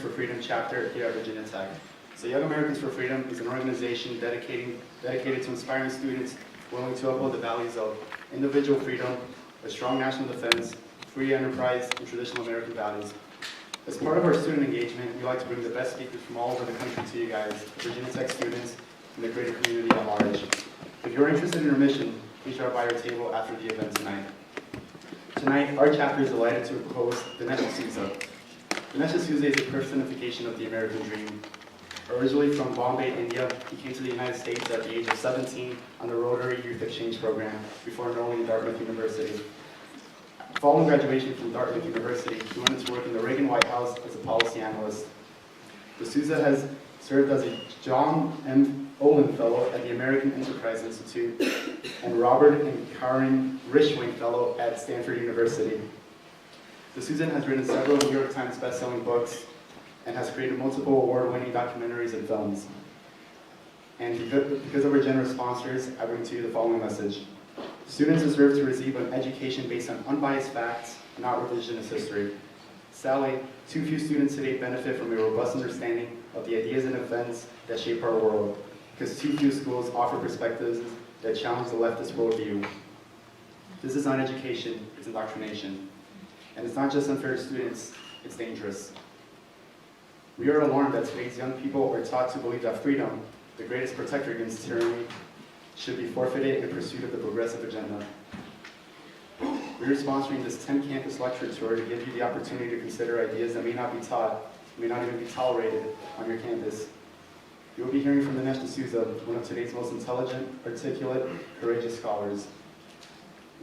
for Freedom chapter here at Virginia Tech. So Young Americans for Freedom is an organization dedicated to inspiring students willing to uphold the values of individual freedom, a strong national defense, free enterprise, and traditional American values. As part of our student engagement, we like to bring the best speakers from all over the country to you guys, Virginia Tech students, and the greater community at large. If you're interested in our mission, please drop by our table after the event tonight. Tonight, our chapter is delighted to host Dinesh. Dinesh is a personification of the American dream. Originally from Bombay, India, he came to the United States at the age of 17 on the Rotary Youth Exchange Program before enrolling in Dartmouth University. Following graduation from Dartmouth University, he went into work in the Reagan White House as a policy analyst. D'Souza has served as a John M. Olin Fellow at the American Enterprise Institute and Robert and Karen Rishwing Fellow at Stanford University. D'Souza has written several New York Times best-selling books and has created multiple award-winning documentaries and films. And because of our generous sponsors, I bring to you the following message. Students deserve to receive an education based on unbiased facts, not revisionist history. Sadly, too few students today benefit from a robust understanding of the ideas and events that shape our world, because too few schools offer perspectives that challenge the leftist worldview. This is not education, it's indoctrination. And it's not just unfair to students, it's dangerous. We are alarmed that today's young people are taught to believe that freedom, the greatest protector against tyranny, should be forfeited in pursuit of the progressive agenda. We are sponsoring this 10-campus lecture tour to give you the opportunity to consider ideas that may not be taught, may not even be tolerated on your campus. You will be hearing from Dinesh D'Souza, one of today's most intelligent, articulate, courageous scholars.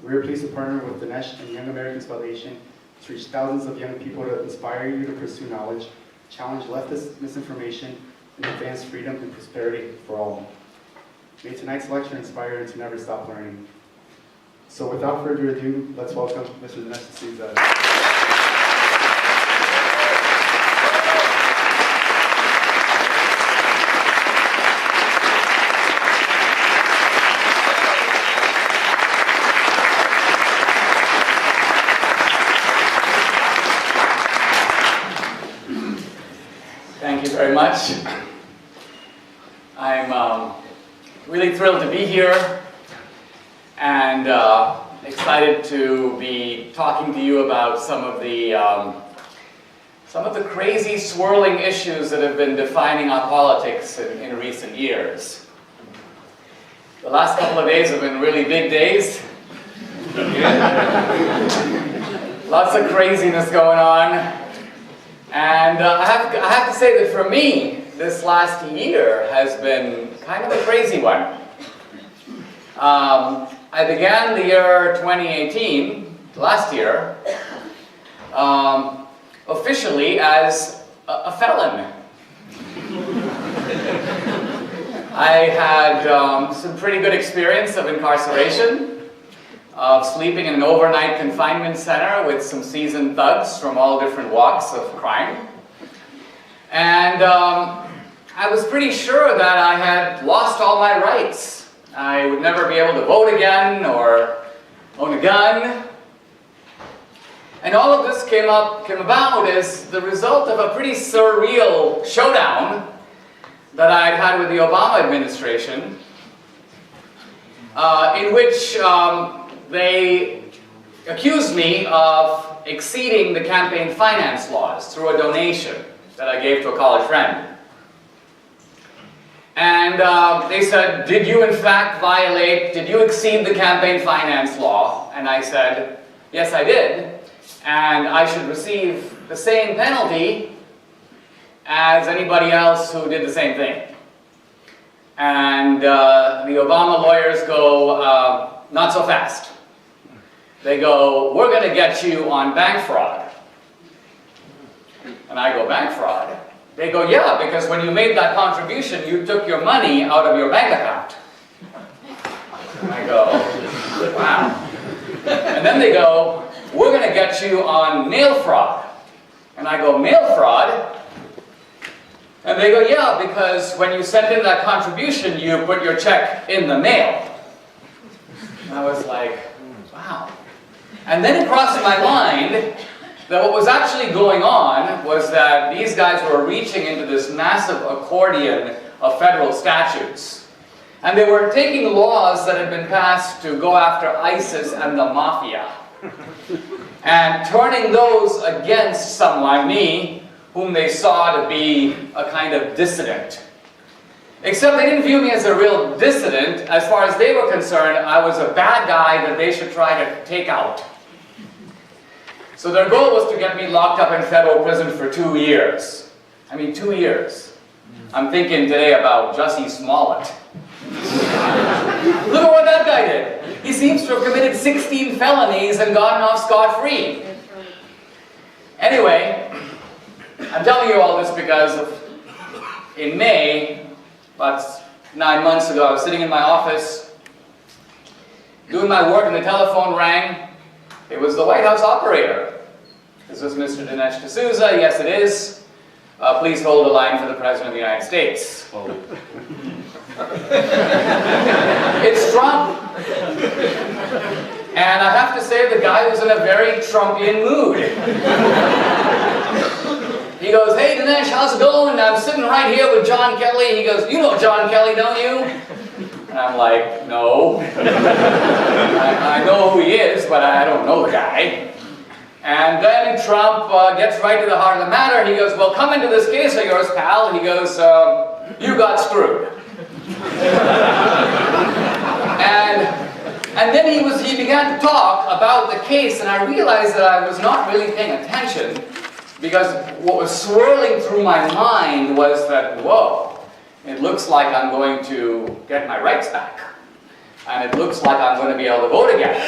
We are pleased to partner with Dinesh and Young Americans Foundation to reach thousands of young people to inspire you to pursue knowledge, challenge leftist misinformation, and advance freedom and prosperity for all. May tonight's lecture inspire you to never stop learning. So without further ado, let's welcome Mr. Dinesh D'Souza. Thank you very much. I'm really thrilled to be here and excited to be talking to you about some of the crazy swirling issues that have been defining our politics in recent years. The last couple of days have been really big days. Lots of craziness going on. And I have to say that for me, this last year has been kind of a crazy one. I began the year 2018, last year, officially as a felon. I had some pretty good experience of incarceration, of sleeping in an overnight confinement center with some seasoned thugs from all different walks of crime. And I was pretty sure that I had lost all my rights. I would never be able to vote again or own a gun. And all of this came about as the result of a pretty surreal showdown that I'd had with the Obama administration, in which they accused me of exceeding the campaign finance laws through a donation that I gave to a college friend. And they said, did you exceed the campaign finance law? And I said, yes, I did. And I should receive the same penalty as anybody else who did the same thing. And the Obama lawyers go, not so fast. They go, we're going to get you on bank fraud. And I go, bank fraud? They go, yeah, because when you made that contribution, you took your money out of your bank account. And I go, wow. And then they go, we're going to get you on mail fraud. And I go, mail fraud? And they go, yeah, because when you sent in that contribution, you put your check in the mail. And I was like, wow. And then it crossed my mind that what was actually going on was that these guys were reaching into this massive accordion of federal statutes. And they were taking laws that had been passed to go after ISIS and the mafia, and turning those against someone, me, whom they saw to be a kind of dissident. Except they didn't view me as a real dissident. As far as they were concerned, I was a bad guy that they should try to take out. So their goal was to get me locked up in federal prison for 2 years. I mean, 2 years. I'm thinking today about Jussie Smollett. Look at what that guy did. He seems to have committed 16 felonies and gotten off scot-free. Anyway, I'm telling you all this because in May, about 9 months ago, I was sitting in my office doing my work and the telephone rang. It was the White House operator. Is this Mr. Dinesh D'Souza? Yes, it is. Please hold the line for the President of the United States. Oh. It's Trump. And I have to say, the guy was in a very Trumpian mood. He goes, "Hey Dinesh, how's it going? I'm sitting right here with John Kelly." He goes, "You know John Kelly, don't you?" And I'm like, "No." I know who he is, but I don't know the guy. And then Trump gets right to the heart of the matter. He goes, "Well, come into this case of yours, pal." He goes, "You got screwed." And then he began to talk about the case, and I realized that I was not really paying attention, because what was swirling through my mind was that, whoa, it looks like I'm going to get my rights back. And it looks like I'm going to be able to vote again.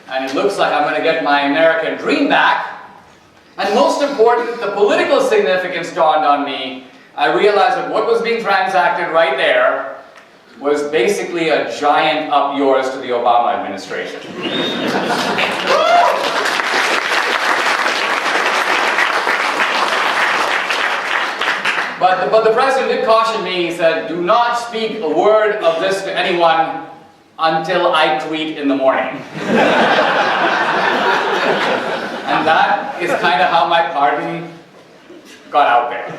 And it looks like I'm going to get my American dream back. And most important, the political significance dawned on me. I realized that what was being transacted right there was basically a giant up yours to the Obama administration. But the president did caution me. He said, "Do not speak a word of this to anyone until I tweet in the morning." And that is kind of how my pardon got out there.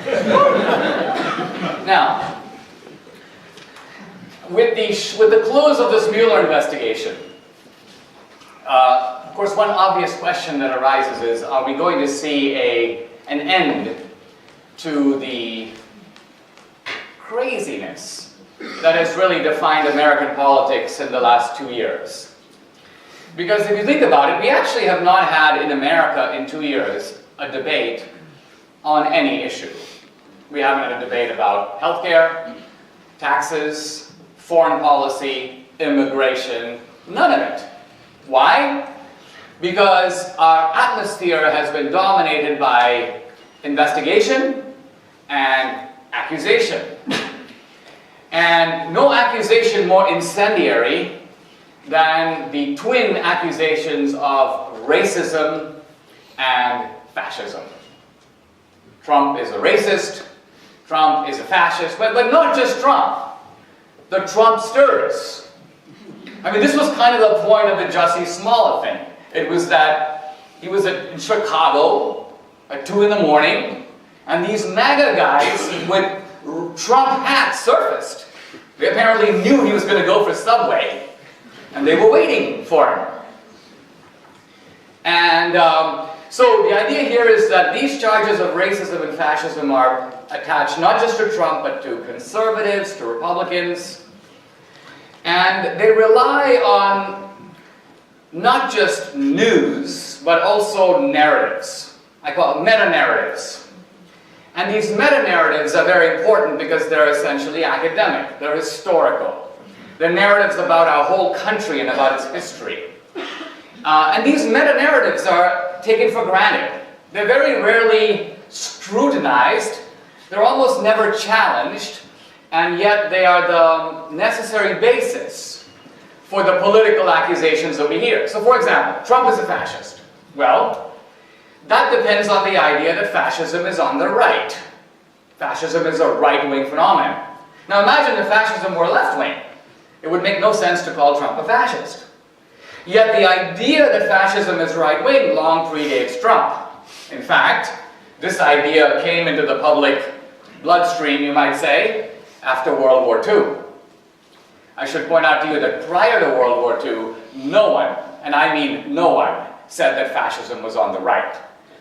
Now, with the close of this Mueller investigation, of course, one obvious question that arises is, are we going to see an end to the craziness that has really defined American politics in the last 2 years? Because if you think about it, we actually have not had in America in 2 years a debate on any issue. We haven't had a debate about healthcare, taxes, foreign policy, immigration, none of it. Why? Because our atmosphere has been dominated by investigation and accusation. And no accusation more incendiary than the twin accusations of racism and fascism. Trump is a racist, Trump is a fascist, but not just Trump. The Trumpsters. I mean, this was kind of the point of the Jussie Smollett thing. It was that he was in Chicago at 2 in the morning, and these MAGA guys with Trump hats surfaced. They apparently knew he was going to go for Subway, and they were waiting for him. And so the idea here is that these charges of racism and fascism are attached not just to Trump, but to conservatives, to Republicans. And they rely on not just news, but also narratives. I call it meta-narratives. And these meta-narratives are very important because they're essentially academic, they're historical. They're narratives about our whole country and about its history. And these meta-narratives are taken for granted. They're very rarely scrutinized, they're almost never challenged, and yet they are the necessary basis for the political accusations that we hear. So for example, Trump is a fascist. Well, that depends on the idea that fascism is on the right. Fascism is a right-wing phenomenon. Now imagine if fascism were left-wing. It would make no sense to call Trump a fascist. Yet the idea that fascism is right-wing long predates Trump. In fact, this idea came into the public bloodstream, you might say, after World War II. I should point out to you that prior to World War II, no one, and I mean no one, said that fascism was on the right.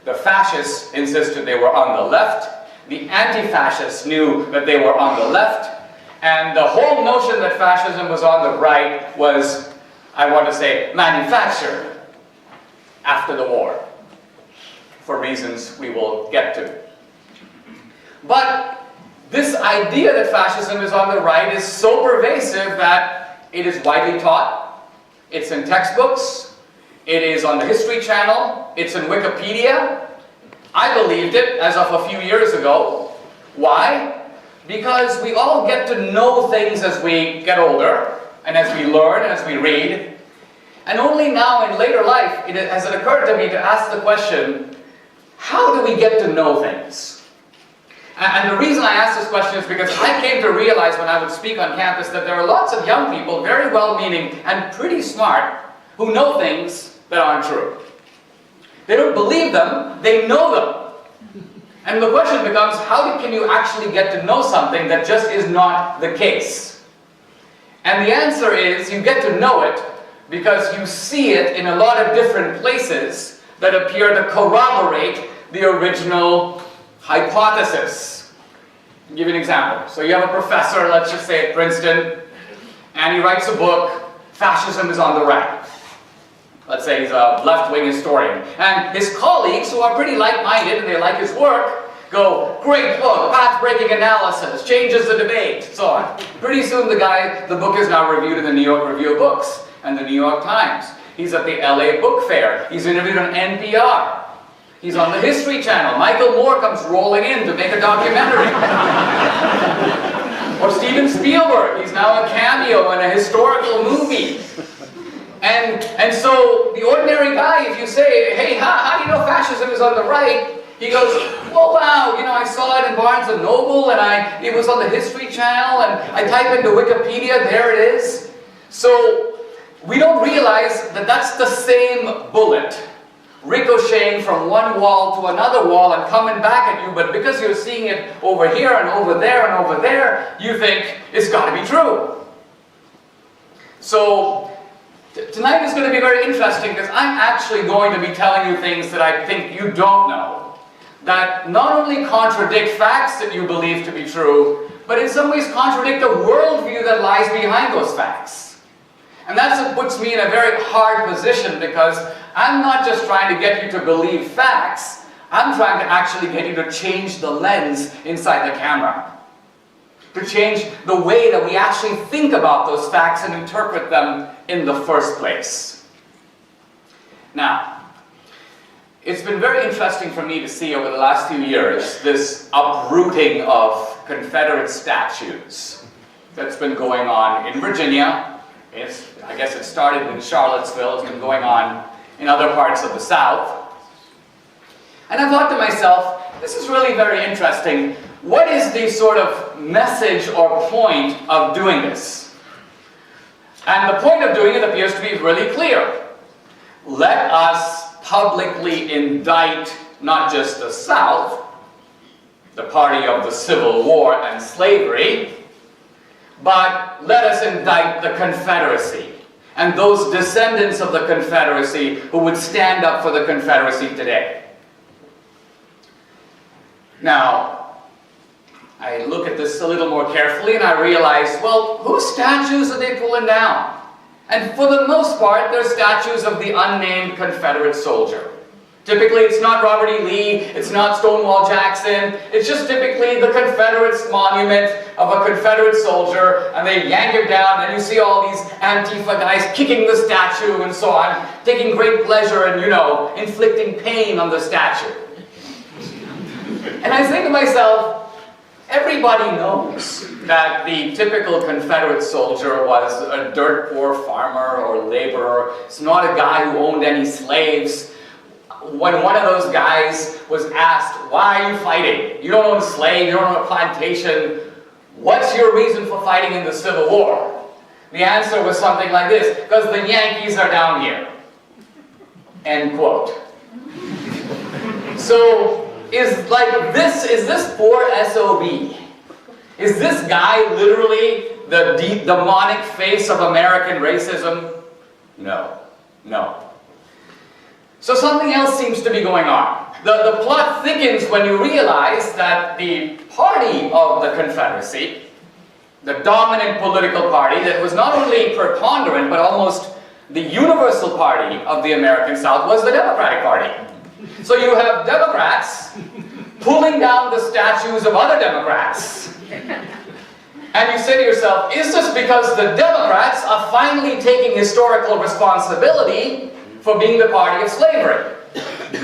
The fascists insisted they were on the left, the anti-fascists knew that they were on the left, and the whole notion that fascism was on the right was, I want to say, manufactured after the war, for reasons we will get to. But this idea that fascism is on the right is so pervasive that it is widely taught, it's in textbooks, it is on the History Channel, it's in Wikipedia. I believed it as of a few years ago. Why? Because we all get to know things as we get older, and as we learn, and as we read. And only now in later life has it occurred to me to ask the question, how do we get to know things? And the reason I ask this question is because I came to realize when I would speak on campus that there are lots of young people, very well-meaning and pretty smart, who know things that aren't true. They don't believe them, they know them. And the question becomes, how can you actually get to know something that just is not the case? And the answer is, you get to know it because you see it in a lot of different places that appear to corroborate the original hypothesis. I'll give you an example. So you have a professor, let's just say at Princeton, and he writes a book, Fascism is on the Right. Let's say he's a left-wing historian. And his colleagues, who are pretty like-minded and they like his work, go, great book, path-breaking analysis, changes the debate, so on. Pretty soon the book is now reviewed in the New York Review of Books and the New York Times. He's at the LA Book Fair. He's interviewed on NPR. He's on the History Channel. Michael Moore comes rolling in to make a documentary. Or Steven Spielberg. He's now a cameo in a historical movie. And so the ordinary guy, if you say, hey, how do you know fascism is on the right? He goes, well, wow, I saw it in Barnes & Noble, and it was on the History Channel, and I type into Wikipedia, there it is. So we don't realize that that's the same bullet ricocheting from one wall to another wall and coming back at you, but because you're seeing it over here and over there and over there, you think it's got to be true. So tonight is going to be very interesting because I'm actually going to be telling you things that I think you don't know, that not only contradict facts that you believe to be true, but in some ways contradict the worldview that lies behind those facts. And that's what puts me in a very hard position because I'm not just trying to get you to believe facts, I'm trying to actually get you to change the lens inside the camera. To change the way that we actually think about those facts and interpret them in the first place. Now, it's been very interesting for me to see over the last few years this uprooting of Confederate statues that's been going on in Virginia. I guess it started in Charlottesville, it's been going on in other parts of the South. And I thought to myself, this is really very interesting. What is the sort of message or point of doing this? And the point of doing it appears to be really clear. Let us publicly indict not just the South, the party of the Civil War and slavery, but let us indict the Confederacy and those descendants of the Confederacy who would stand up for the Confederacy today. Now, I look at this a little more carefully and I realize, well, whose statues are they pulling down? And for the most part, they're statues of the unnamed Confederate soldier. Typically, it's not Robert E. Lee, it's not Stonewall Jackson, it's just typically the Confederate's monument of a Confederate soldier, and they yank him down, and you see all these Antifa guys kicking the statue and so on, taking great pleasure in, inflicting pain on the statue. And I think to myself, everybody knows that the typical Confederate soldier was a dirt poor farmer or laborer. It's not a guy who owned any slaves. When one of those guys was asked, why are you fighting? You don't own a slave, you don't own a plantation. What's your reason for fighting in the Civil War? The answer was something like this, because the Yankees are down here. End quote. So is this poor SOB? Is this guy literally the demonic face of American racism? No. No. So something else seems to be going on. The plot thickens when you realize that the party of the Confederacy, the dominant political party that was not only preponderant but almost the universal party of the American South, was the Democratic Party. So you have Democrats pulling down the statues of other Democrats. And you say to yourself, is this because the Democrats are finally taking historical responsibility for being the party of slavery?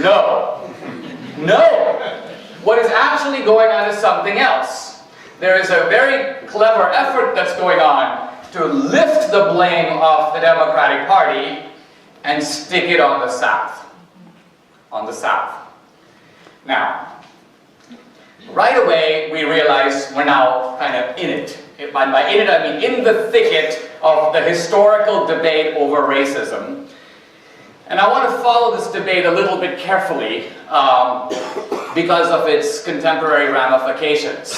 No. No. What is actually going on is something else. There is a very clever effort that's going on to lift the blame of the Democratic Party and stick it on the South. On the South. Now, right away, we realize we're now kind of in it. By in it, I mean in the thicket of the historical debate over racism. And I want to follow this debate a little bit carefully because of its contemporary ramifications.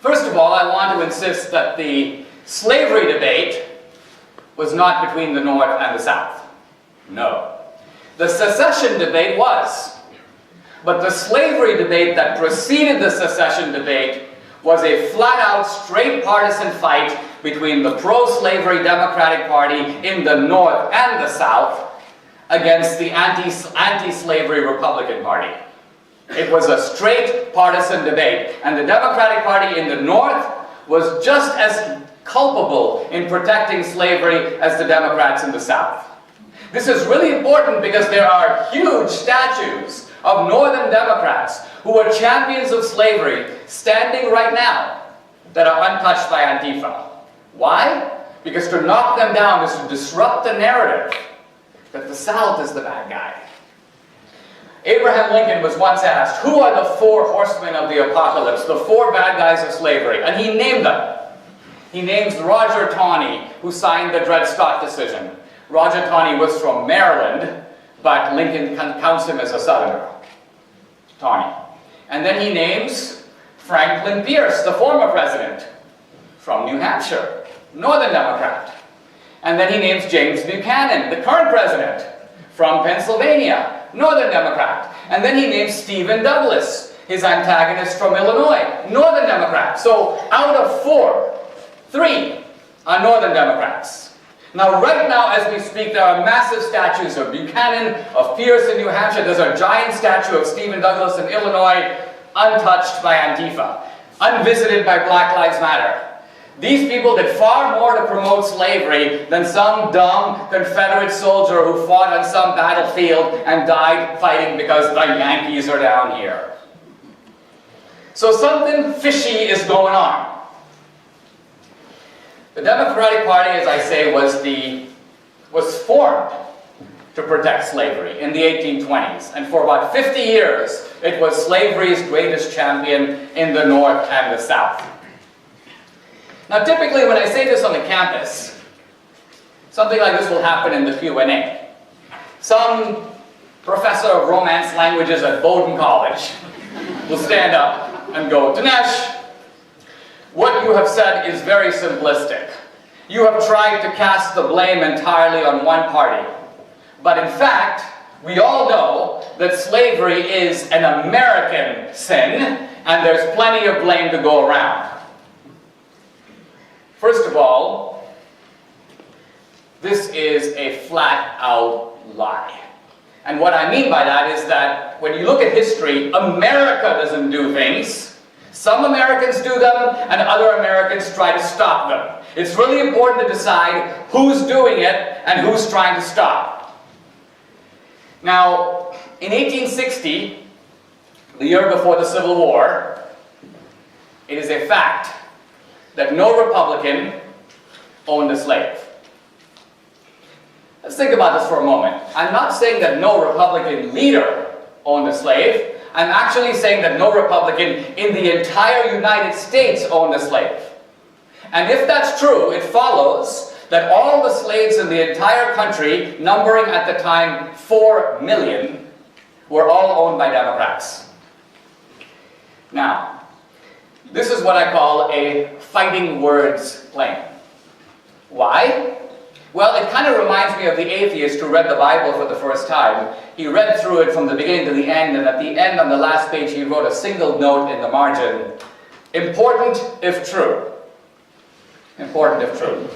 First of all, I want to insist that the slavery debate was not between the North and the South. No. The secession debate was. But the slavery debate that preceded the secession debate was a flat-out, straight partisan fight between the pro-slavery Democratic Party in the North and the South against the anti-slavery Republican Party. It was a straight partisan debate, and the Democratic Party in the North was just as culpable in protecting slavery as the Democrats in the South. This is really important because there are huge statues of Northern Democrats who were champions of slavery standing right now that are untouched by Antifa. Why? Because to knock them down is to disrupt the narrative that the South is the bad guy. Abraham Lincoln was once asked, who are the four horsemen of the apocalypse, the four bad guys of slavery? And he named them. He names Roger Taney, who signed the Dred Scott decision. Roger Taney was from Maryland, but Lincoln counts him as a Southerner. Taney. And then he names Franklin Pierce, the former president, from New Hampshire, Northern Democrat. And then he names James Buchanan, the current president, from Pennsylvania, Northern Democrat. And then he names Stephen Douglas, his antagonist from Illinois, Northern Democrat. So out of four, three are Northern Democrats. Now, right now, as we speak, there are massive statues of Buchanan, of Pierce in New Hampshire. There's a giant statue of Stephen Douglas in Illinois, untouched by Antifa, unvisited by Black Lives Matter. These people did far more to promote slavery than some dumb Confederate soldier who fought on some battlefield and died fighting because the Yankees are down here. So something fishy is going on. The Democratic Party, as I say, was formed to protect slavery in the 1820s. And for about 50 years, it was slavery's greatest champion in the North and the South. Now, typically, when I say this on the campus, something like this will happen in the Q&A. Some professor of Romance languages at Bowdoin College will stand up and go, Dinesh, what you have said is very simplistic. You have tried to cast the blame entirely on one party. But in fact, we all know that slavery is an American sin, and there's plenty of blame to go around. First of all, this is a flat-out lie. And what I mean by that is that when you look at history, America doesn't do things. Some Americans do them, and other Americans try to stop them. It's really important to decide who's doing it and who's trying to stop. Now, in 1860, the year before the Civil War, it is a fact that no Republican owned a slave. Let's think about this for a moment. I'm not saying that no Republican leader owned a slave. I'm actually saying that no Republican in the entire United States owned a slave. And if that's true, it follows that all the slaves in the entire country, numbering at the time 4 million, were all owned by Democrats. Now, this is what I call a fighting words claim. Why? Well, it kind of reminds me of the atheist who read the Bible for the first time. He read through it from the beginning to the end, and at the end, on the last page, he wrote a single note in the margin, important if true. Important if true.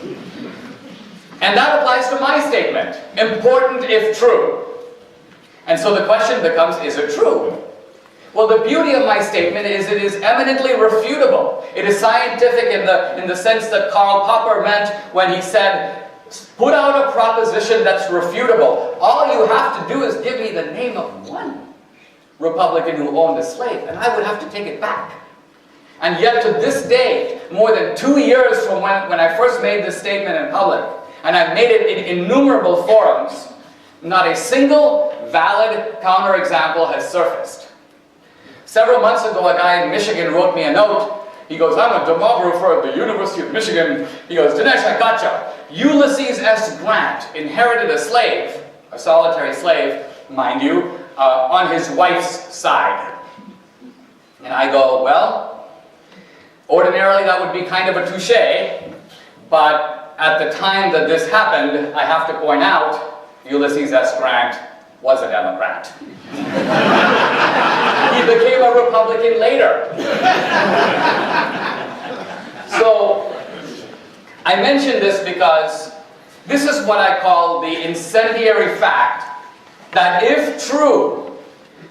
And that applies to my statement, important if true. And so the question becomes, is it true? Well, the beauty of my statement is it is eminently refutable. It is scientific in the sense that Karl Popper meant when he said, put out a proposition that's refutable. All you have to do is give me the name of one Republican who owned a slave, and I would have to take it back. And yet to this day, more than 2 years from when I first made this statement in public, and I've made it in innumerable forums, not a single valid counterexample has surfaced. Several months ago, a guy in Michigan wrote me a note. He goes, I'm a demographer at the University of Michigan. He goes, Dinesh, I gotcha. Ulysses S. Grant inherited a slave, a solitary slave, mind you, on his wife's side. And I go, well, ordinarily that would be kind of a touche, but at the time that this happened, I have to point out, Ulysses S. Grant was a Democrat. He became a Republican later. So, I mention this because this is what I call the incendiary fact that, if true,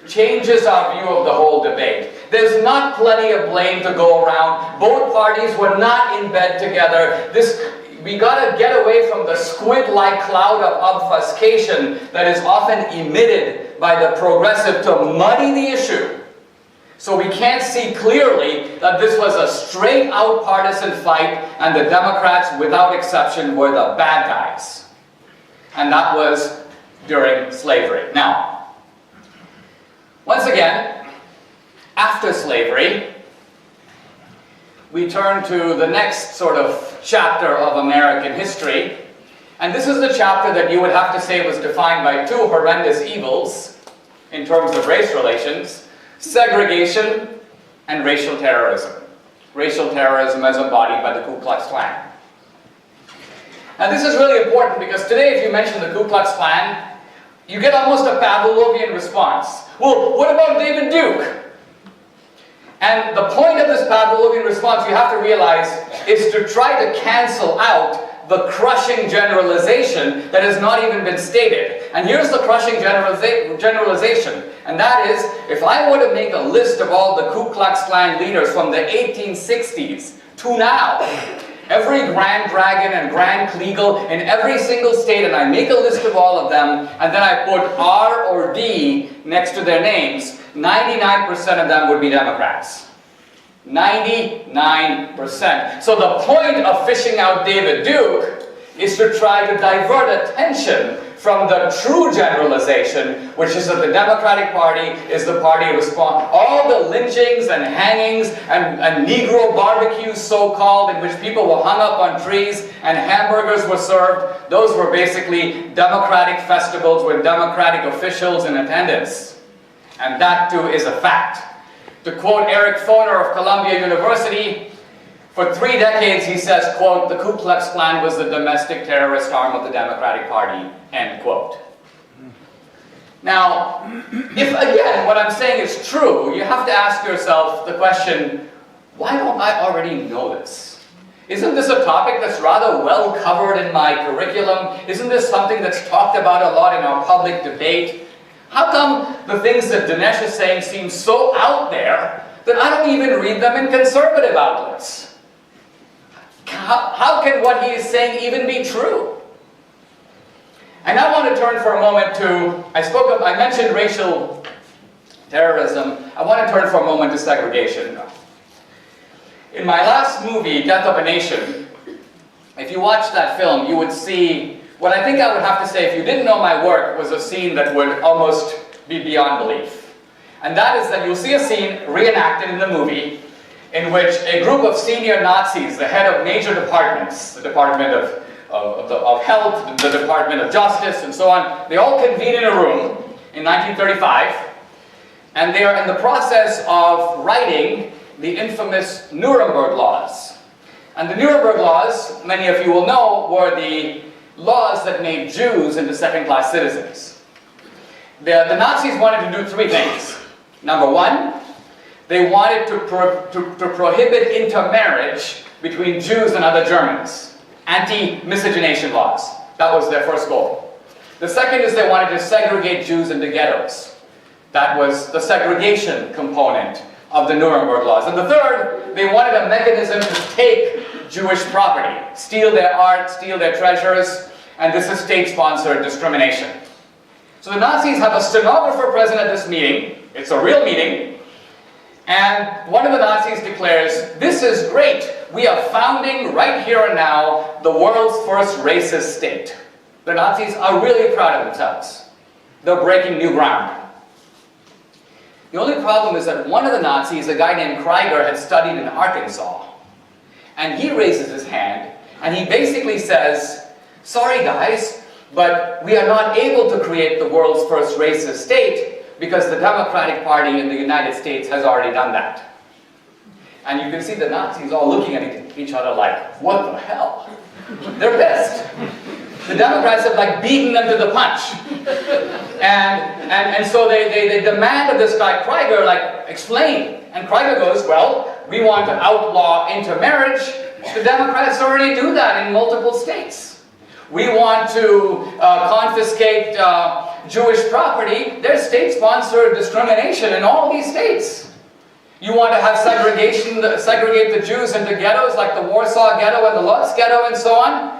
changes our view of the whole debate. There's not plenty of blame to go around. Both parties were not in bed together. We got to get away from the squid-like cloud of obfuscation that is often emitted by the progressive to muddy the issue. So we can't see clearly that this was a straight-out partisan fight and the Democrats, without exception, were the bad guys. And that was during slavery. Now, once again, after slavery, we turn to the next sort of chapter of American history. And this is the chapter that you would have to say was defined by two horrendous evils in terms of race relations: segregation and racial terrorism. Racial terrorism as embodied by the Ku Klux Klan. Now this is really important because today if you mention the Ku Klux Klan, you get almost a Pavlovian response. Well, what about David Duke? And the point of this Pavlovian response, you have to realize, is to try to cancel out the crushing generalization that has not even been stated. And here's the crushing generalization. And that is, if I were to make a list of all the Ku Klux Klan leaders from the 1860s to now, every Grand Dragon and Grand Kleagle in every single state, and I make a list of all of them, and then I put R or D next to their names, 99% of them would be Democrats. 99%. So the point of fishing out David Duke is to try to divert attention from the true generalization, which is that the Democratic Party is the party responsible. All the lynchings and hangings and Negro barbecues, so-called, in which people were hung up on trees and hamburgers were served, those were basically Democratic festivals with Democratic officials in attendance. And that too is a fact. To quote Eric Foner of Columbia University, for 3 decades he says, quote, the Ku Klux Klan was the domestic terrorist arm of the Democratic Party, end quote. Now, if again what I'm saying is true, you have to ask yourself the question, why don't I already know this? Isn't this a topic that's rather well covered in my curriculum? Isn't this something that's talked about a lot in our public debate? How come the things that Dinesh is saying seem so out there that I don't even read them in conservative outlets? How can what he is saying even be true? And I want to turn for a moment to, I mentioned racial terrorism. I want to turn for a moment to segregation. In my last movie, Death of a Nation, if you watched that film, you would see what I think I would have to say, if you didn't know my work, was a scene that would almost be beyond belief. And that is that you'll see a scene reenacted in the movie in which a group of senior Nazis, the head of major departments, the Department of Health, the Department of Justice, and so on, they all convene in a room in 1935, And they are in the process of writing the infamous Nuremberg laws. And the Nuremberg laws, many of you will know, were the laws that made Jews into second-class citizens. The Nazis wanted to do three things. Number one, they wanted to prohibit intermarriage between Jews and other Germans. Anti-miscegenation laws. That was their first goal. The second is they wanted to segregate Jews into ghettos. That was the segregation component of the Nuremberg laws. And the third, they wanted a mechanism to take Jewish property, steal their art, steal their treasures, and this is state-sponsored discrimination. So the Nazis have a stenographer present at this meeting. It's a real meeting. And one of the Nazis declares, "This is great. We are founding right here and now the world's first racist state." The Nazis are really proud of themselves. They're breaking new ground. The only problem is that one of the Nazis, a guy named Krieger, had studied in Arkansas. And he raises his hand, and he basically says, "Sorry guys, but we are not able to create the world's first racist state because the Democratic Party in the United States has already done that." And you can see the Nazis all looking at each other like, what the hell? They're pissed. The Democrats have like beaten them to the punch. And so they demand of this guy Krieger, like, explain. And Krieger goes, "Well, we want to outlaw intermarriage. The Democrats already do that in multiple states. We want to confiscate Jewish property. There's state-sponsored discrimination in all these states. You want to have segregation, segregate the Jews into ghettos like the Warsaw Ghetto and the Lodz Ghetto and so on.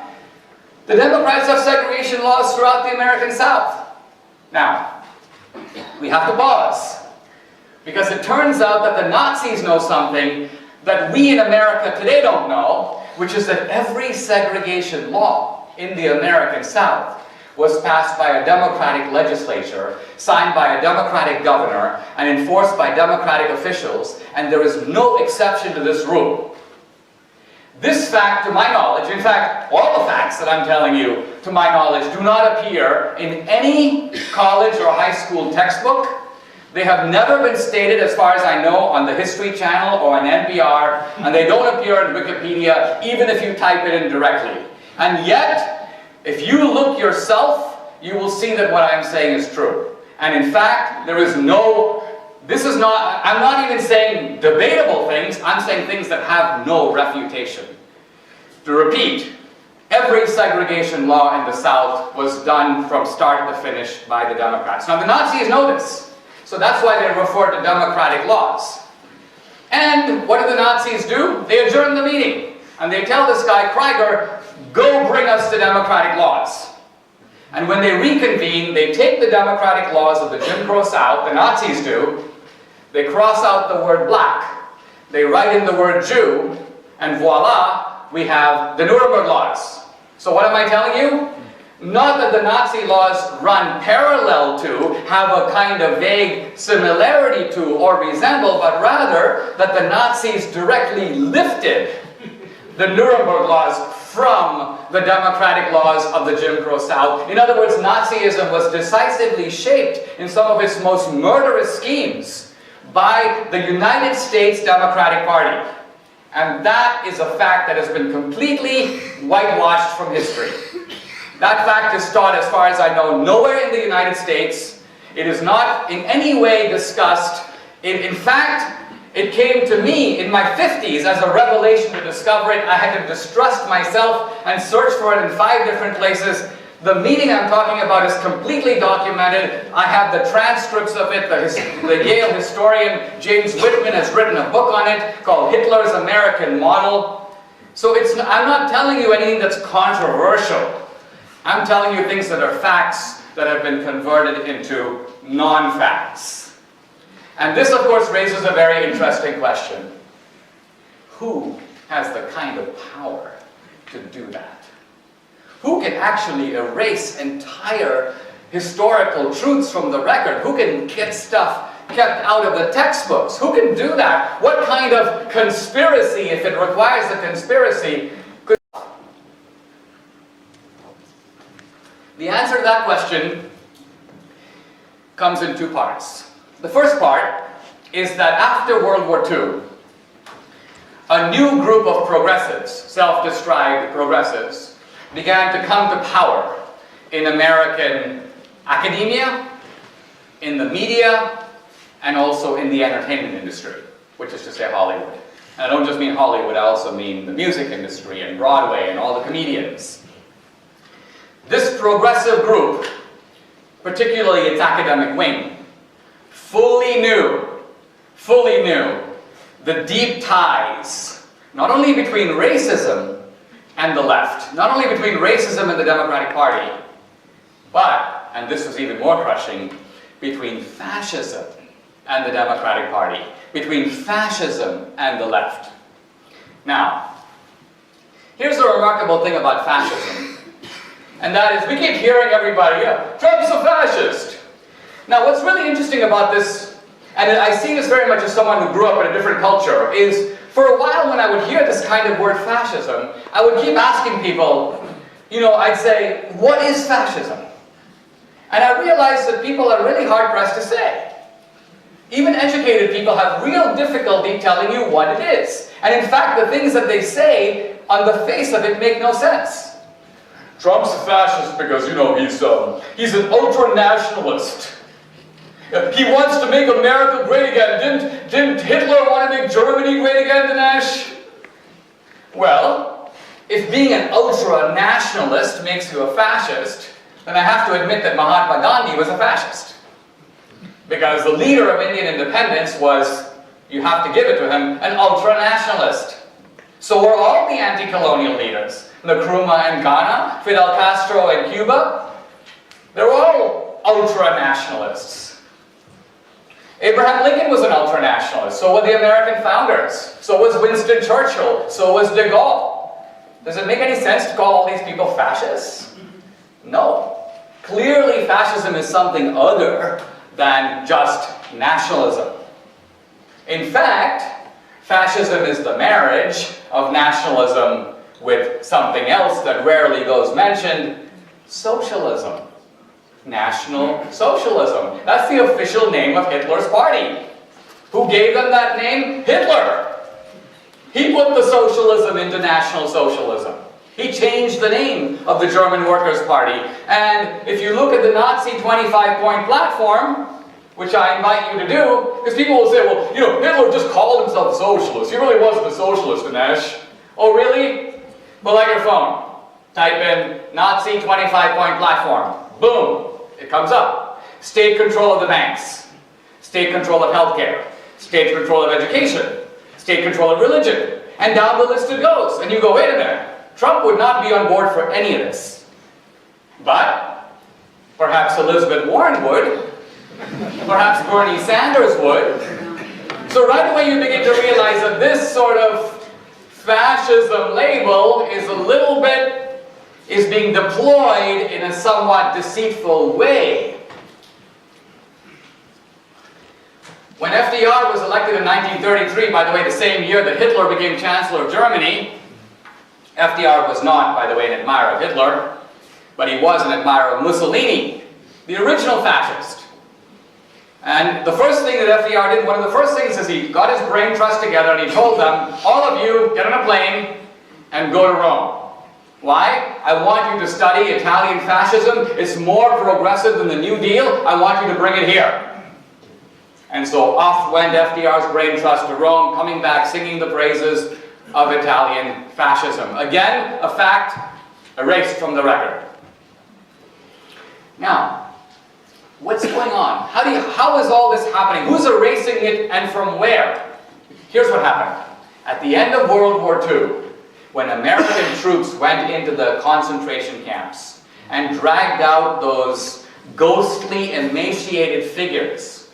The Democrats have segregation laws throughout the American South." Now, we have to pause, because it turns out that the Nazis know something that we in America today don't know, which is that every segregation law in the American South was passed by a Democratic legislature, signed by a Democratic governor, and enforced by Democratic officials, and there is no exception to this rule. This fact, to my knowledge, in fact, all the facts that I'm telling you, to my knowledge, do not appear in any college or high school textbook. They have never been stated, as far as I know, on the History Channel or on NPR, and they don't appear in Wikipedia, even if you type it in directly. And yet, if you look yourself, you will see that what I am saying is true. And in fact, there is no, this is not, I'm not even saying debatable things, I'm saying things that have no refutation. To repeat, every segregation law in the South was done from start to finish by the Democrats. Now the Nazis know this, so that's why they refer to democratic laws. And what do the Nazis do? They adjourn the meeting, and they tell this guy, Krieger, "Go bring us the democratic laws." And when they reconvene, they take the democratic laws of the Jim Crow South, the Nazis do, they cross out the word black, they write in the word Jew, and voila, we have the Nuremberg laws. So what am I telling you? Not that the Nazi laws run parallel to, have a kind of vague similarity to, or resemble, but rather that the Nazis directly lifted the Nuremberg laws from the democratic laws of the Jim Crow South. In other words, Nazism was decisively shaped in some of its most murderous schemes by the United States Democratic Party. And that is a fact that has been completely whitewashed from history. That fact is taught, as far as I know, nowhere in the United States. It is not in any way discussed. In fact, it came to me in my 50s as a revelation to discover it. I had to distrust myself and search for it in 5 different places. The meeting I'm talking about is completely documented. I have the transcripts of it. The Yale historian James Whitman has written a book on it called Hitler's American Model. So I'm not telling you anything that's controversial. I'm telling you things that are facts that have been converted into non-facts. And this, of course, raises a very interesting question. Who has the kind of power to do that? Who can actually erase entire historical truths from the record? Who can get stuff kept out of the textbooks? Who can do that? What kind of conspiracy, if it requires a conspiracy, could... The answer to that question comes in 2 parts. The first part is that after World War II, a new group of progressives, self-described progressives, began to come to power in American academia, in the media, and also in the entertainment industry, which is to say Hollywood. And I don't just mean Hollywood, I also mean the music industry and Broadway and all the comedians. This progressive group, particularly its academic wing, fully knew the deep ties, not only between racism and the left, not only between racism and the Democratic Party, but, and this was even more crushing, between fascism and the Democratic Party, between fascism and the left. Now, here's the remarkable thing about fascism, and that is we keep hearing everybody, yeah, Trump's a fascist. Now, what's really interesting about this, and I see this very much as someone who grew up in a different culture, is for a while when I would hear this kind of word fascism, I would keep asking people, you know, I'd say, what is fascism? And I realized that people are really hard-pressed to say. Even educated people have real difficulty telling you what it is. And in fact, the things that they say, on the face of it, make no sense. Trump's a fascist because, you know, he's an ultra-nationalist. He wants to make America great again. Didn't Hitler want to make Germany great again, Dinesh? Well, if being an ultra-nationalist makes you a fascist, then I have to admit that Mahatma Gandhi was a fascist. Because the leader of Indian independence was, you have to give it to him, an ultra-nationalist. So were all the anti-colonial leaders, Nkrumah in Ghana, Fidel Castro in Cuba, they're all ultra-nationalists. Abraham Lincoln was an ultra-nationalist, so were the American founders, so was Winston Churchill, so was de Gaulle. Does it make any sense to call all these people fascists? No. Clearly fascism is something other than just nationalism. In fact, fascism is the marriage of nationalism with something else that rarely goes mentioned, socialism. National Socialism. That's the official name of Hitler's party. Who gave them that name? Hitler. He put the socialism into National Socialism. He changed the name of the German Workers' Party. And if you look at the Nazi 25-point platform, which I invite you to do, because people will say, well, you know, Hitler just called himself a socialist. He really wasn't a socialist, Dinesh. Oh, really? Pull out your phone. Type in Nazi 25-point platform. Boom. It comes up. State control of the banks. State control of healthcare. State control of education. State control of religion. And down the list it goes. And you go, wait a minute. Trump would not be on board for any of this. But perhaps Elizabeth Warren would. Perhaps Bernie Sanders would. So right away you begin to realize that this sort of fascism label is being deployed in a somewhat deceitful way. When FDR was elected in 1933, by the way, the same year that Hitler became Chancellor of Germany, FDR was not, by the way, an admirer of Hitler, but he was an admirer of Mussolini, the original fascist. And the first thing that FDR did, one of the first things is he got his brain trust together and he told them, all of you, get on a plane and go to Rome. Why? I want you to study Italian fascism. It's more progressive than the New Deal. I want you to bring it here. And so off went FDR's brain trust to Rome, coming back singing the praises of Italian fascism. Again, a fact erased from the record. Now, what's going on? How is all this happening? Who's erasing it and from where? Here's what happened. At the end of World War II, when American troops went into the concentration camps and dragged out those ghostly, emaciated figures,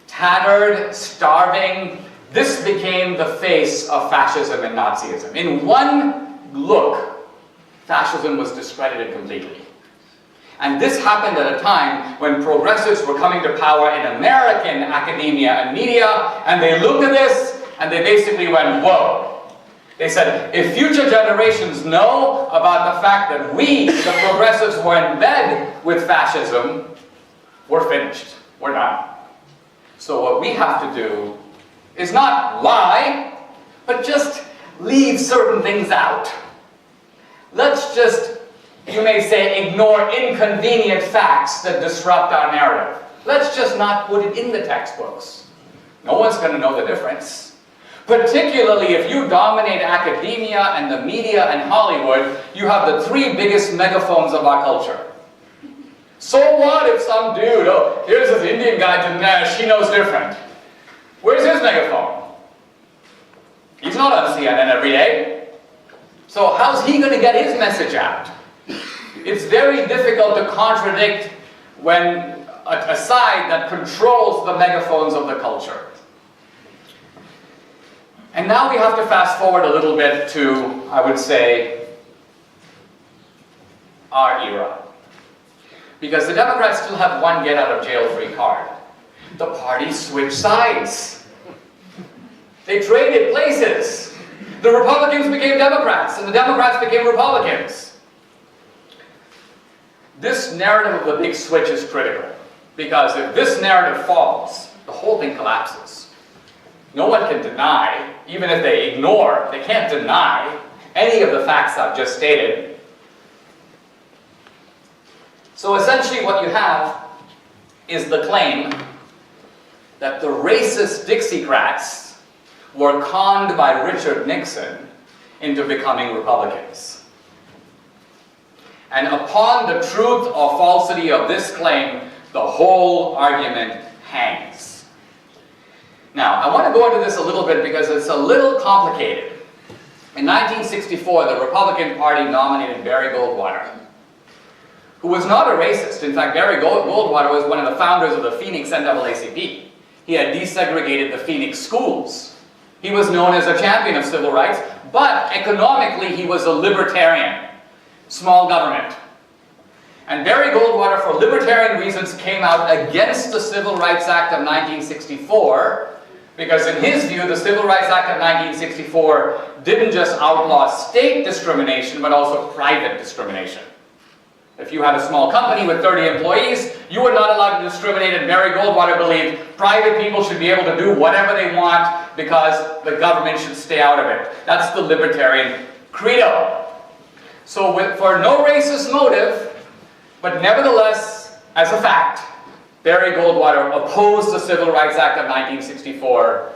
tattered, starving, this became the face of fascism and Nazism. In one look, fascism was discredited completely. And this happened at a time when progressives were coming to power in American academia and media, and they looked at this and they basically went, whoa. They said, if future generations know about the fact that we, the progressives, were in bed with fascism, we're finished. We're done. So what we have to do is not lie, but just leave certain things out. Let's just, you may say, ignore inconvenient facts that disrupt our narrative. Let's just not put it in the textbooks. No one's going to know the difference. Particularly if you dominate academia and the media and Hollywood, you have the three biggest megaphones of our culture. So what if some dude, oh, here's this Indian guy, Dinesh, he knows different. Where's his megaphone? He's not on CNN every day. So how's he going to get his message out? It's very difficult to contradict when a side that controls the megaphones of the culture. And now we have to fast forward a little bit to, I would say, our era. Because the Democrats still have one get-out-of-jail-free card. The party switched sides. They traded places. The Republicans became Democrats, and the Democrats became Republicans. This narrative of the big switch is critical, because if this narrative falls, the whole thing collapses. No one can deny, even if they ignore, they can't deny any of the facts I've just stated. So essentially what you have is the claim that the racist Dixiecrats were conned by Richard Nixon into becoming Republicans. And upon the truth or falsity of this claim, the whole argument hangs. Now, I want to go into this a little bit because it's a little complicated. In 1964, the Republican Party nominated Barry Goldwater, who was not a racist. In fact, Barry Goldwater was one of the founders of the Phoenix NAACP. He had desegregated the Phoenix schools. He was known as a champion of civil rights, but economically he was a libertarian, small government. And Barry Goldwater, for libertarian reasons, came out against the Civil Rights Act of 1964, because in his view, the Civil Rights Act of 1964 didn't just outlaw state discrimination, but also private discrimination. If you had a small company with 30 employees, you were not allowed to discriminate, and Barry Goldwater believed private people should be able to do whatever they want because the government should stay out of it. That's the libertarian credo. So for no racist motive, but nevertheless, as a fact, Barry Goldwater opposed the Civil Rights Act of 1964,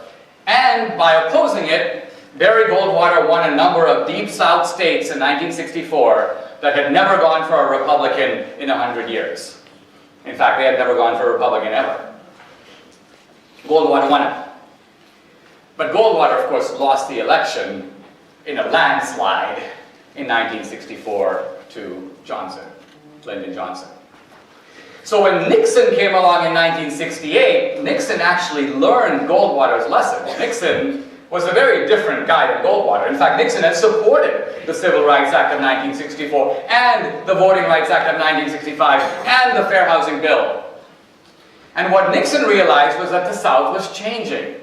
and by opposing it, Barry Goldwater won a number of Deep South states in 1964 that had never gone for a Republican in 100 years. In fact, they had never gone for a Republican ever. Goldwater won it. But Goldwater, of course, lost the election in a landslide in 1964 to Lyndon Johnson. So when Nixon came along in 1968, Nixon actually learned Goldwater's lesson. Nixon was a very different guy than Goldwater. In fact, Nixon had supported the Civil Rights Act of 1964 and the Voting Rights Act of 1965 and the Fair Housing Bill. And what Nixon realized was that the South was changing.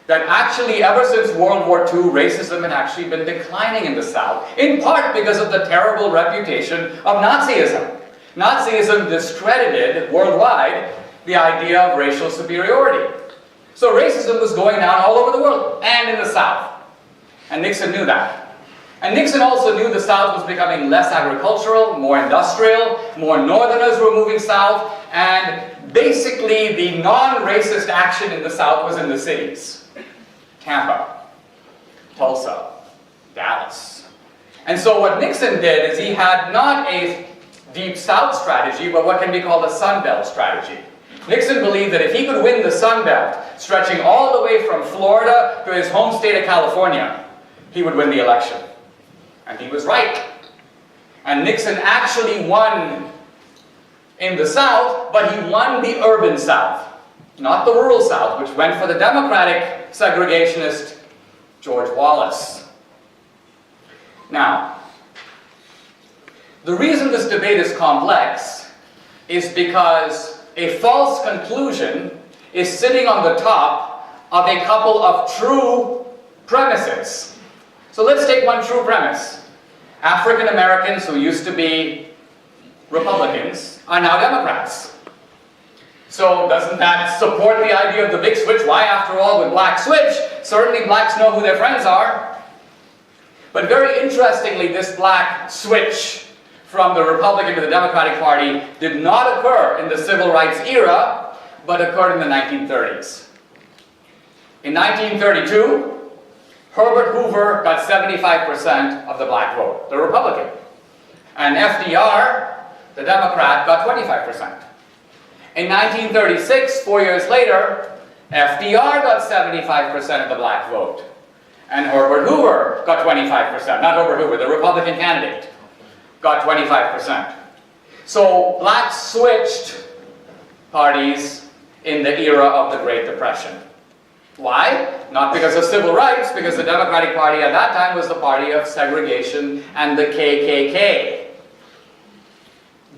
That actually, ever since World War II, racism had actually been declining in the South, in part because of the terrible reputation of Nazism. Nazism discredited worldwide the idea of racial superiority. So racism was going down all over the world, and in the South. And Nixon knew that. And Nixon also knew the South was becoming less agricultural, more industrial, more Northerners were moving south, and basically the non-racist action in the South was in the cities. Tampa, Tulsa, Dallas. And so what Nixon did is he had not a Deep South strategy, but what can be called a Sun Belt strategy. Nixon believed that if he could win the Sun Belt, stretching all the way from Florida to his home state of California, he would win the election. And he was right. And Nixon actually won in the South, but he won the urban South, not the rural South, which went for the Democratic segregationist George Wallace. Now, the reason this debate is complex is because a false conclusion is sitting on the top of a couple of true premises. So let's take one true premise. African Americans who used to be Republicans are now Democrats. So doesn't that support the idea of the big switch? Why, after all, would blacks switch? Certainly blacks know who their friends are. But very interestingly, this black switch from the Republican to the Democratic Party did not occur in the civil rights era, but occurred in the 1930s. In 1932, Herbert Hoover got 75% of the black vote, the Republican. And FDR, the Democrat, got 25%. In 1936, 4 years later, FDR got 75% of the black vote. And Herbert Hoover got 25%. Not Herbert Hoover, the Republican candidate, got 25%. So blacks switched parties in the era of the Great Depression. Why? Not because of civil rights, because the Democratic Party at that time was the party of segregation and the KKK.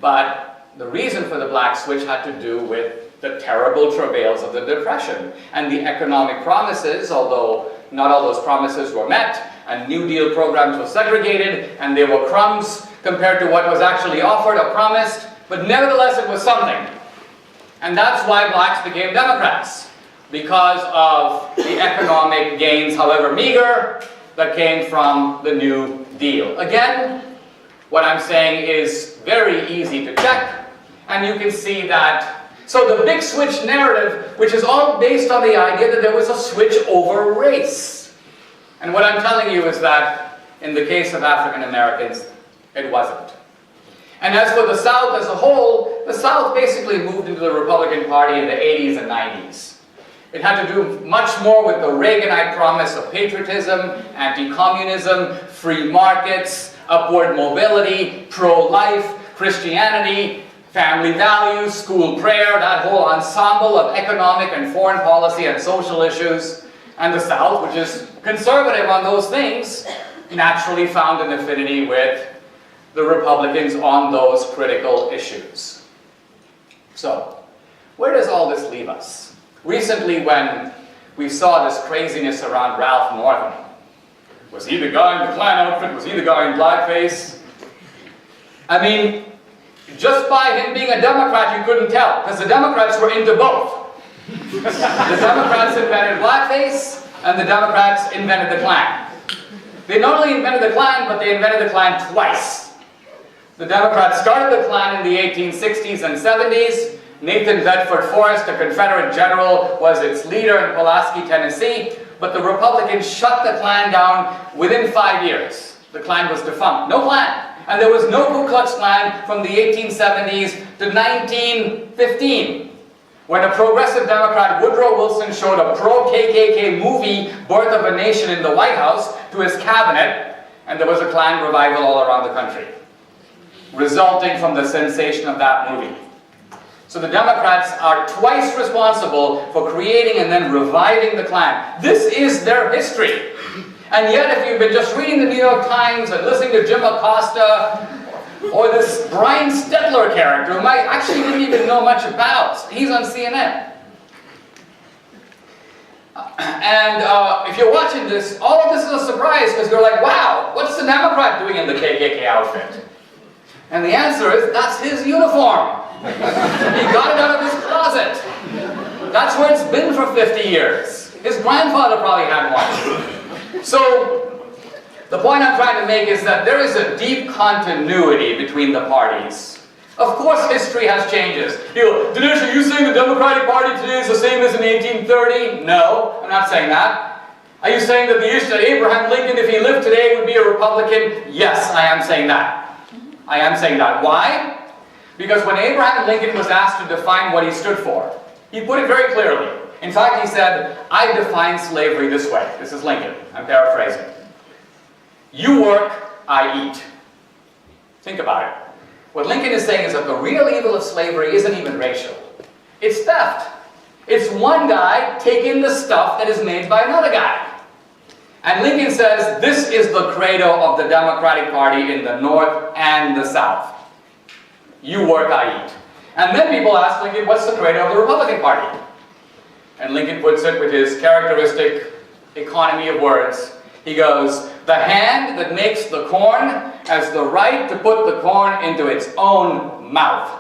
But the reason for the black switch had to do with the terrible travails of the Depression and the economic promises, although not all those promises were met, and New Deal programs were segregated, and they were crumbs compared to what was actually offered or promised, but nevertheless it was something. And that's why blacks became Democrats, because of the economic gains, however meager, that came from the New Deal. Again, what I'm saying is very easy to check, and you can see that. So the big switch narrative, which is all based on the idea that there was a switch over race. And what I'm telling you is that in the case of African Americans, it wasn't. And as for the South as a whole, the South basically moved into the Republican Party in the 80s and 90s. It had to do much more with the Reaganite promise of patriotism, anti-communism, free markets, upward mobility, pro-life, Christianity, family values, school prayer, that whole ensemble of economic and foreign policy and social issues. And the South, which is conservative on those things, naturally found an affinity with the Republicans on those critical issues. So, where does all this leave us? Recently, when we saw this craziness around Ralph Northam, was he the guy in the Klan outfit? Was he the guy in blackface? I mean, just by him being a Democrat, you couldn't tell, because the Democrats were into both. The Democrats invented blackface, and the Democrats invented the Klan. They not only invented the Klan, but they invented the Klan twice. The Democrats started the Klan in the 1860s and 70s. Nathan Bedford Forrest, a Confederate general, was its leader in Pulaski, Tennessee. But the Republicans shut the Klan down within 5 years. The Klan was defunct. No Klan. And there was no Ku Klux Klan from the 1870s to 1915, when a progressive Democrat, Woodrow Wilson, showed a pro-KKK movie, Birth of a Nation, in the White House to his cabinet, and there was a Klan revival all around the country, resulting from the sensation of that movie. So the Democrats are twice responsible for creating and then reviving the Klan. This is their history. And yet, if you've been just reading the New York Times and listening to Jim Acosta, or this Brian Stetler character, whom I actually didn't even know much about, he's on CNN. And if you're watching this, all of this is a surprise, because you're like, wow, what's the Democrat doing in the KKK outfit? And the answer is, that's his uniform. He got it out of his closet. That's where it's been for 50 years. His grandfather probably had one. So, the point I'm trying to make is that there is a deep continuity between the parties. Of course, history has changes. You go, Dinesh, are you saying the Democratic Party today is the same as in 1830? No, I'm not saying that. Are you saying that the issue that Abraham Lincoln, if he lived today, would be a Republican? Yes, I am saying that. I am saying that. Why? Because when Abraham Lincoln was asked to define what he stood for, he put it very clearly. In fact, he said, I define slavery this way. This is Lincoln. I'm paraphrasing. You work, I eat. Think about it. What Lincoln is saying is that the real evil of slavery isn't even racial. It's theft. It's one guy taking the stuff that is made by another guy. And Lincoln says, this is the credo of the Democratic Party in the North and the South. You work, I eat. And then people ask Lincoln, what's the credo of the Republican Party? And Lincoln puts it with his characteristic economy of words. He goes, the hand that makes the corn has the right to put the corn into its own mouth.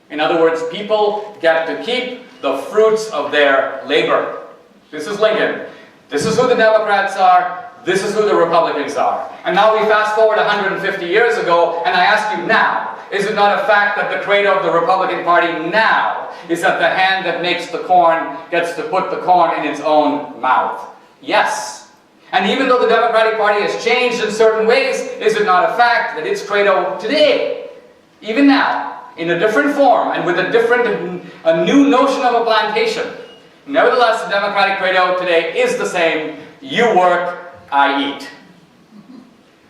In other words, people get to keep the fruits of their labor. This is Lincoln. This is who the Democrats are. This is who the Republicans are. And now we fast forward 150 years ago, and I ask you now, is it not a fact that the credo of the Republican Party now is that the hand that makes the corn gets to put the corn in its own mouth? Yes. And even though the Democratic Party has changed in certain ways, is it not a fact that its credo today, even now, in a different form and with a new notion of a plantation, nevertheless, the Democratic credo today is the same: you work, I eat.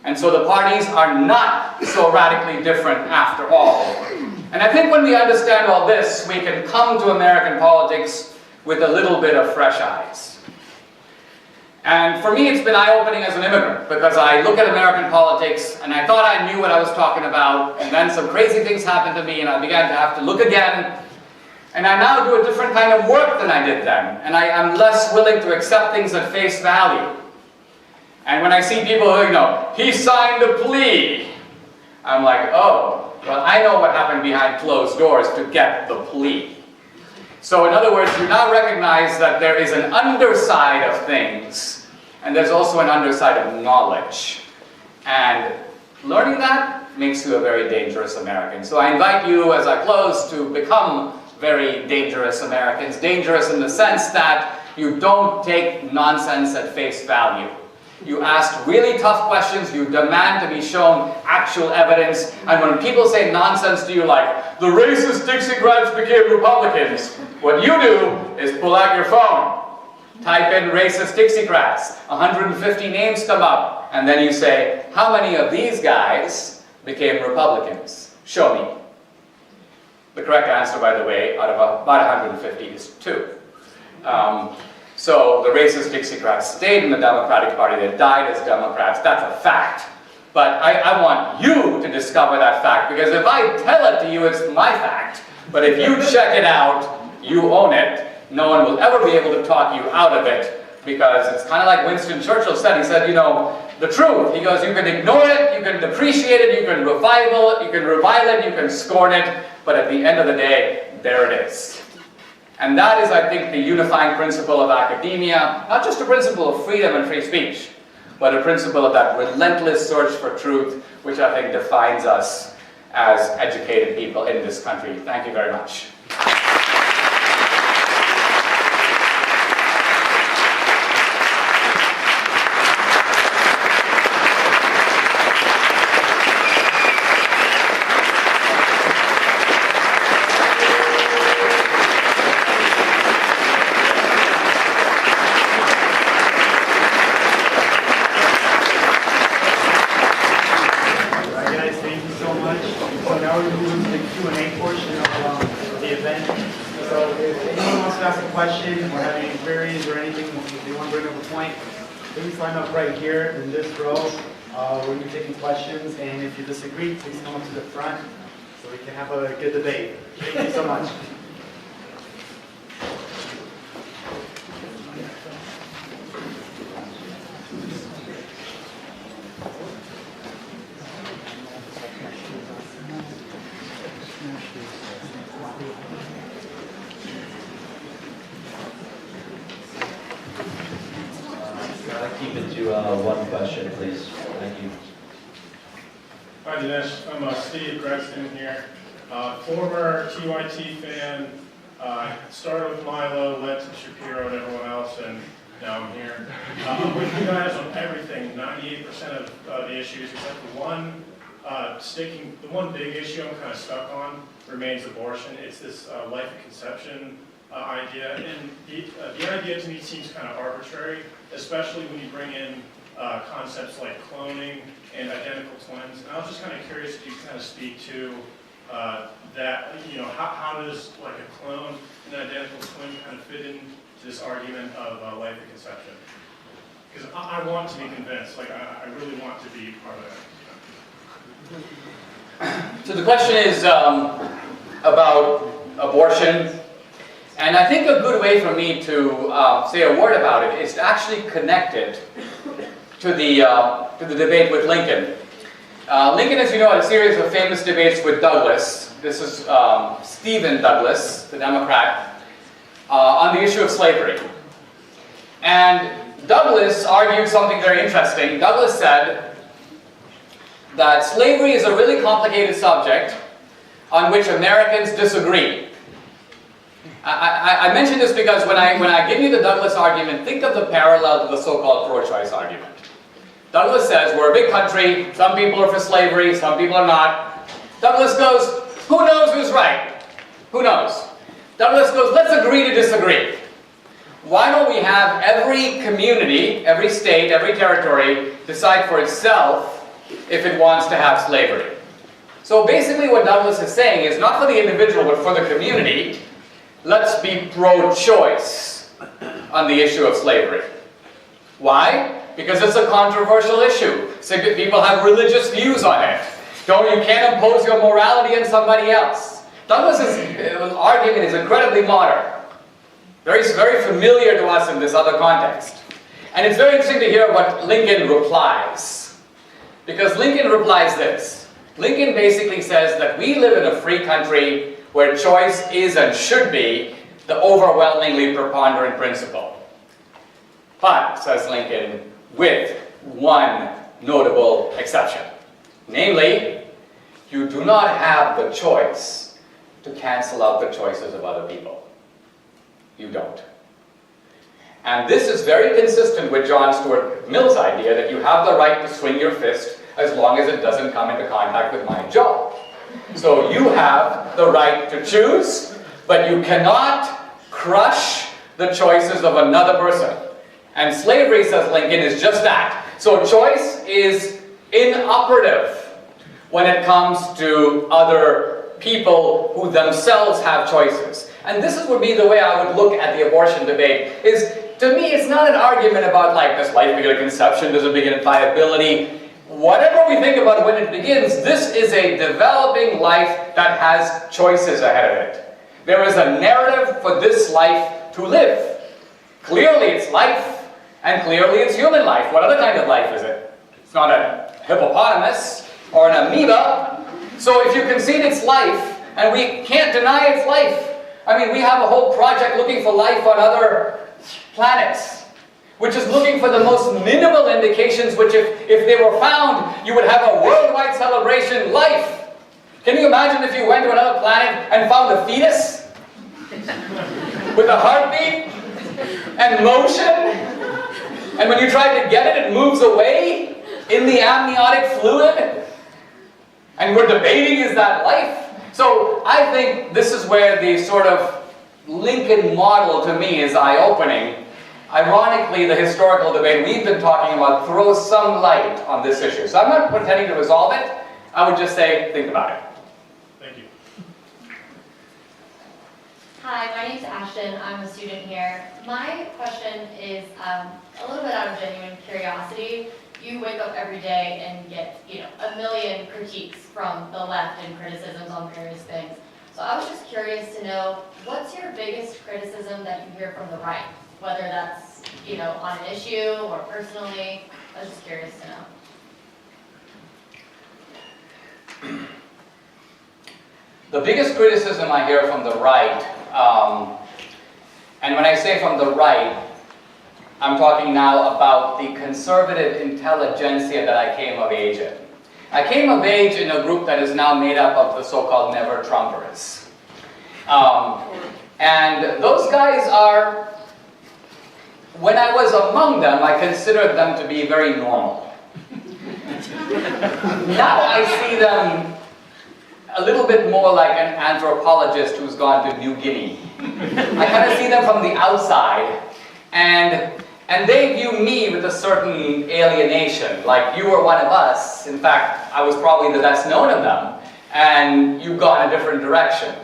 And so the parties are not so radically different after all. And I think when we understand all this, we can come to American politics with a little bit of fresh eyes. And for me, it's been eye-opening as an immigrant, because I look at American politics and I thought I knew what I was talking about, and then some crazy things happened to me and I began to have to look again. And I now do a different kind of work than I did then, and I'm less willing to accept things at face value. And when I see people who, he signed a plea, I'm like, oh, well, I know what happened behind closed doors to get the plea. So in other words, you now recognize that there is an underside of things, and there's also an underside of knowledge. And learning that makes you a very dangerous American. So I invite you, as I close, to become very dangerous Americans. Dangerous in the sense that you don't take nonsense at face value. You ask really tough questions, you demand to be shown actual evidence, and when people say nonsense to you like, the racist Dixiecrats became Republicans, what you do is pull out your phone, type in racist Dixiecrats, 150 names come up, and then you say, how many of these guys became Republicans? Show me. The correct answer, by the way, out of about 150 is 2. So the racist Dixiecrats stayed in the Democratic Party, they died as Democrats, that's a fact. But I want you to discover that fact, because if I tell it to you, it's my fact. But if you check it out, you own it. No one will ever be able to talk you out of it, because it's kind of like Winston Churchill said. He said, the truth. He goes, you can ignore it, you can depreciate it, you can revile it, you can scorn it, but at the end of the day, there it is. And that is, I think, the unifying principle of academia, not just a principle of freedom and free speech, but a principle of that relentless search for truth, which I think defines us as educated people in this country. Thank you very much. Please line up right here in this row. We'll be taking questions, and if you disagree, please come up to the front so we can have a good debate. Thank you so much. Keep it to one question, please. Thank you. Hi, Dinesh. I'm Steve Gregston here. Former TYT fan. Started with Milo, led to Shapiro and everyone else, and now I'm here. I'm with you guys on everything, 98% of the issues, except the one the one big issue I'm kind of stuck on remains abortion. It's this life at conception idea, and the idea to me seems kind of arbitrary, especially when you bring in concepts like cloning and identical twins. And I was just kind of curious if you kind of speak to that, how does like a clone and an identical twin kind of fit into this argument of life at conception? Because I want to be convinced, like I really want to be part of that. So the question is about abortion, and I think a good way for me to say a word about it is to actually connect it to the debate with Lincoln. Lincoln, as you know, had a series of famous debates with Douglas. this is Stephen Douglas, the Democrat, on the issue of slavery. And Douglas argued something very interesting. Douglas said that slavery is a really complicated subject on which Americans disagree. I mention this because when I give you the Douglas argument, think of the parallel to the so-called pro-choice argument. Douglas says, we're a big country, some people are for slavery, some people are not. Douglas goes, who knows who's right? Who knows? Douglas goes, let's agree to disagree. Why don't we have every community, every state, every territory decide for itself if it wants to have slavery? So basically what Douglas is saying is not for the individual, but for the community, let's be pro-choice on the issue of slavery. Why? Because it's a controversial issue. So people have religious views on it. You can't impose your morality on somebody else. Douglas's argument is incredibly modern. Very, very familiar to us in this other context. And it's very interesting to hear what Lincoln replies. Because Lincoln replies this. Lincoln basically says that we live in a free country where choice is and should be the overwhelmingly preponderant principle. But, says Lincoln, with one notable exception. Namely, you do not have the choice to cancel out the choices of other people. You don't. And this is very consistent with John Stuart Mill's idea that you have the right to swing your fist as long as it doesn't come into contact with my jaw. So you have the right to choose, but you cannot crush the choices of another person. And slavery, says Lincoln, is just that. So choice is inoperative when it comes to other people who themselves have choices. And this would be the way I would look at the abortion debate, is, to me, it's not an argument about, like, does life begin at conception, does it begin at viability? Whatever we think about when it begins, this is a developing life that has choices ahead of it. There is a narrative for this life to live. Clearly it's life, and clearly it's human life. What other kind of life is it? It's not a hippopotamus or an amoeba. So if you concede it's life, and we can't deny it's life, I mean, we have a whole project looking for life on other planets, which is looking for the most minimal indications, which if they were found, you would have a worldwide celebration. Life. Can you imagine if you went to another planet and found a fetus with a heartbeat and motion, and when you try to get it, it moves away in the amniotic fluid, and we're debating, is that life? So I think this is where the sort of Lincoln model to me is eye-opening. Ironically, the historical debate we've been talking about throws some light on this issue. So I'm not pretending to resolve it. I would just say, think about it. Thank you. Hi, my name's Ashton. I'm a student here. My question is a little bit out of genuine curiosity. You wake up every day and get, a million critiques from the left and criticisms on various things. So I was just curious to know, what's your biggest criticism that you hear from the right? Whether that's, on an issue or personally. I was just curious to know. The biggest criticism I hear from the right, and when I say from the right, I'm talking now about the conservative intelligentsia that I came of age in. I came of age in a group that is now made up of the so-called never-Trumpers. And those guys are, when I was among them, I considered them to be very normal. Now I see them a little bit more like an anthropologist who's gone to New Guinea. I kind of see them from the outside, and they view me with a certain alienation, like you were one of us. In fact, I was probably the best known of them, and you've gone a different direction.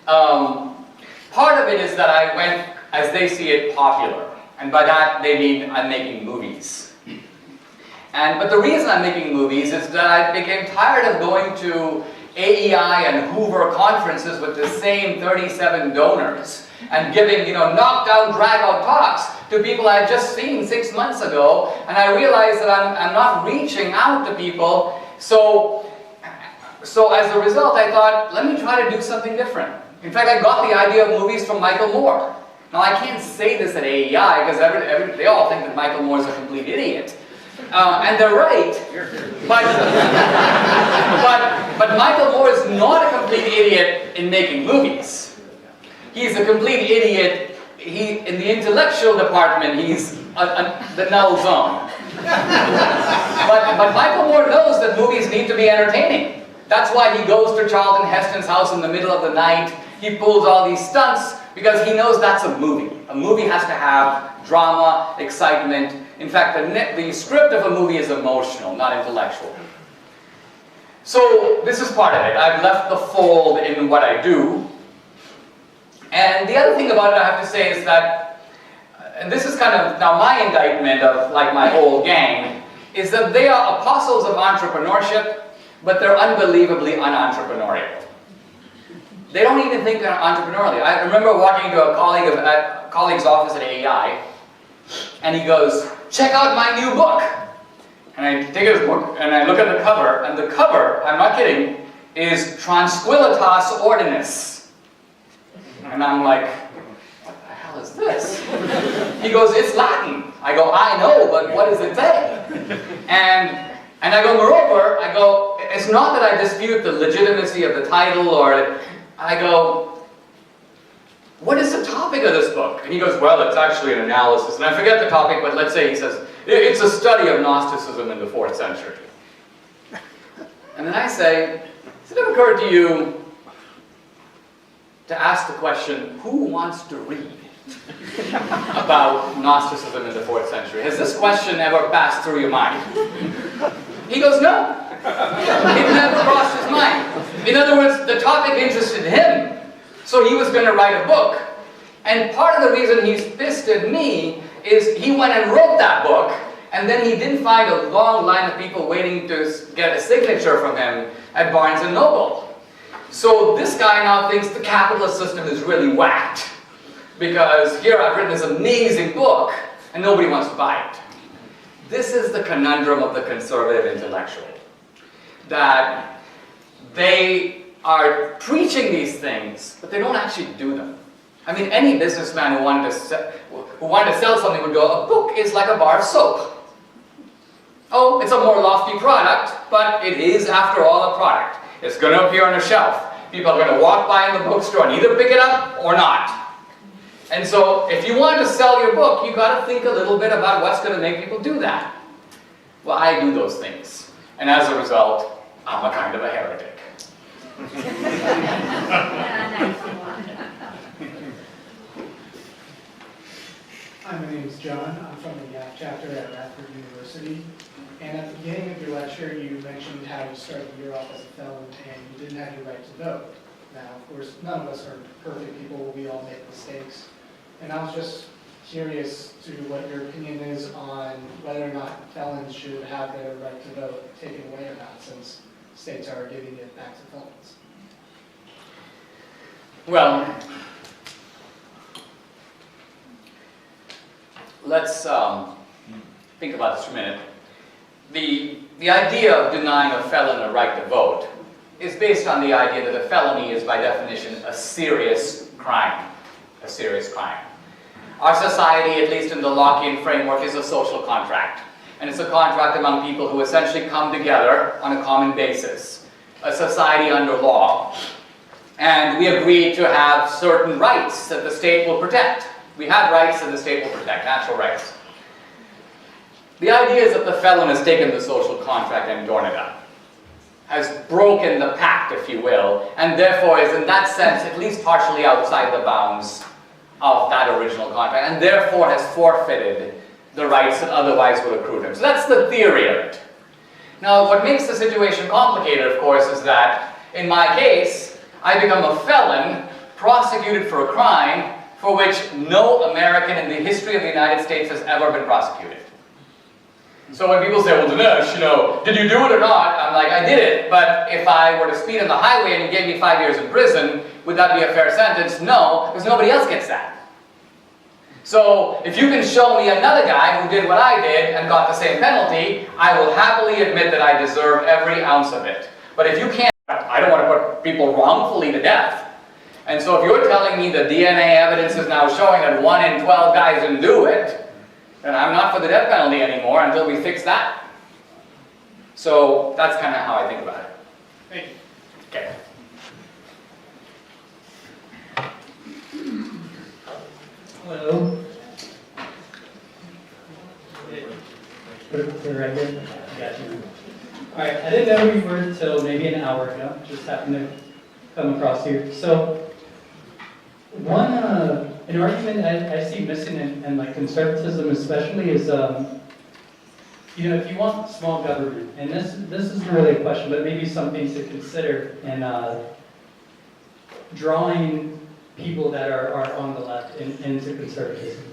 Part of it is that I went, as they see it, popular. And by that, they mean I'm making movies. But the reason I'm making movies is that I became tired of going to AEI and Hoover conferences with the same 37 donors and giving, knockdown, drag-out talks to people I had just seen 6 months ago, and I realized that I'm not reaching out to people. So So as a result, I thought, let me try to do something different. In fact, I got the idea of movies from Michael Moore. Now, I can't say this at AEI because they all think that Michael Moore's a complete idiot. And they're right. But Michael Moore is not a complete idiot in making movies. He's a complete idiot. In the intellectual department, he's the null zone. But Michael Moore knows that movies need to be entertaining. That's why he goes to Charlton Heston's house in the middle of the night. He pulls all these stunts because he knows that's a movie. A movie has to have drama, excitement. In fact, the script of a movie is emotional, not intellectual. So this is part of it. I've left the fold in what I do. And the other thing about it I have to say is that, and this is kind of now my indictment of like my whole gang, is that they are apostles of entrepreneurship, but they're unbelievably unentrepreneurial. They don't even think they're entrepreneurial. I remember walking into a colleague's office at AEI, and he goes, check out my new book. And I take his book, and I look at the cover, and the cover, I'm not kidding, is Transquilitas Ordinis. And I'm like, what the hell is this? He goes, it's Latin. I go, I know, but what does it say? And I go, moreover, I go, it's not that I dispute the legitimacy of the title, or I go, what is the topic of this book? And he goes, well, it's actually an analysis. And I forget the topic, but let's say he says, it's a study of Gnosticism in the 4th century. And then I say, has it ever occurred to you to ask the question, who wants to read about Gnosticism in the 4th century? Has this question ever passed through your mind? He goes, no. It never crossed his mind. In other words, the topic interested him. So he was going to write a book. And part of the reason he's pissed at me is he went and wrote that book, and then he didn't find a long line of people waiting to get a signature from him at Barnes & Noble. So this guy now thinks the capitalist system is really whacked, because here I've written this amazing book, and nobody wants to buy it. This is the conundrum of the conservative intellectual, that they are preaching these things, but they don't actually do them. I mean, any businessman who wanted to sell something would go, a book is like a bar of soap. Oh, it's a more lofty product, but it is, after all, a product. It's going to appear on a shelf. People are going to walk by in the bookstore and either pick it up or not. And so, if you want to sell your book, you've got to think a little bit about what's going to make people do that. Well, I do those things. And as a result, I'm a kind of a heretic. Hi, my name is John. I'm from the YAF chapter at Radford University. And at the beginning of your lecture, you mentioned how you started the year off as a felon and you didn't have your right to vote. Now, of course, none of us are perfect people. We all make mistakes. And I was just curious to what your opinion is on whether or not felons should have their right to vote taken away or not, since states are giving it back to felons. Well, let's think about this for a minute. The idea of denying a felon a right to vote is based on the idea that a felony is, by definition, a serious crime. A serious crime. Our society, at least in the Lockean framework, is a social contract. And it's a contract among people who essentially come together on a common basis. A society under law. And we agree to have certain rights that the state will protect. We have rights that the state will protect, natural rights. The idea is that the felon has taken the social contract and torn it up. Has broken the pact, if you will, and therefore is in that sense at least partially outside the bounds of that original contract, and therefore has forfeited the rights that otherwise would accrue to him. So that's the theory of it. Now, what makes the situation complicated, of course, is that in my case, I become a felon, prosecuted for a crime for which no American in the history of the United States has ever been prosecuted. So when people say, well, Dinesh, did you do it or not? I'm like, I did it, but if I were to speed on the highway and you gave me 5 years in prison, would that be a fair sentence? No, because nobody else gets that. So if you can show me another guy who did what I did and got the same penalty, I will happily admit that I deserve every ounce of it. But if you can't, people wrongfully to death. And so if you're telling me the DNA evidence is now showing that 1 in 12 guys didn't do it, then I'm not for the death penalty anymore until we fix that. So that's kind of how I think about it. Thank you. Okay. Hello. Put it right here. Got you. All right. I didn't know who you were until maybe an hour ago. Just happened to come across here. So, an argument I see missing in like conservatism, especially, is you know, if you want small government, and this isn't really a question, but maybe something to consider in drawing people that are on the left into conservatism.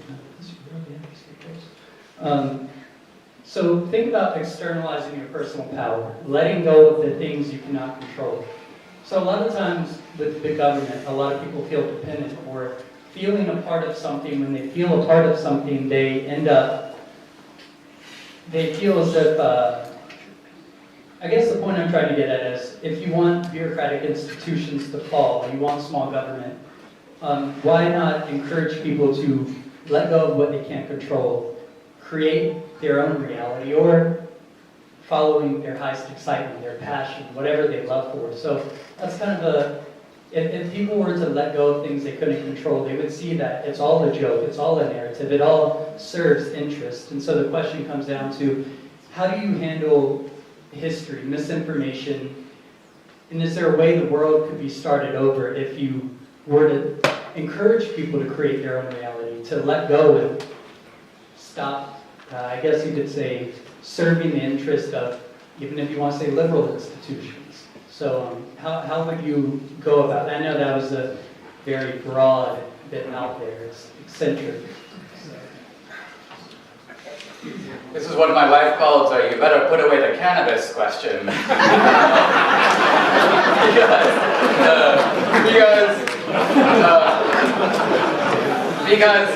So think about externalizing your personal power, letting go of the things you cannot control. So a lot of times with the government, a lot of people feel dependent or feeling a part of something. When they feel a part of something, they feel as if, I guess the point I'm trying to get at is, if you want bureaucratic institutions to fall, you want small government, why not encourage people to let go of what they can't control, create their own reality, or following their highest excitement, their passion, whatever they love for. So that's kind of if people were to let go of things they couldn't control, they would see that it's all a joke, it's all a narrative, it all serves interest. And so the question comes down to, how do you handle history, misinformation, and is there a way the world could be started over if you were to encourage people to create their own reality, to let go and stop, I guess you could say, serving the interest of, even if you want to say, liberal institutions. So how would you go about it? I know that was a very broad bit out there, it's eccentric. This is what my wife calls you better put away the cannabis question. because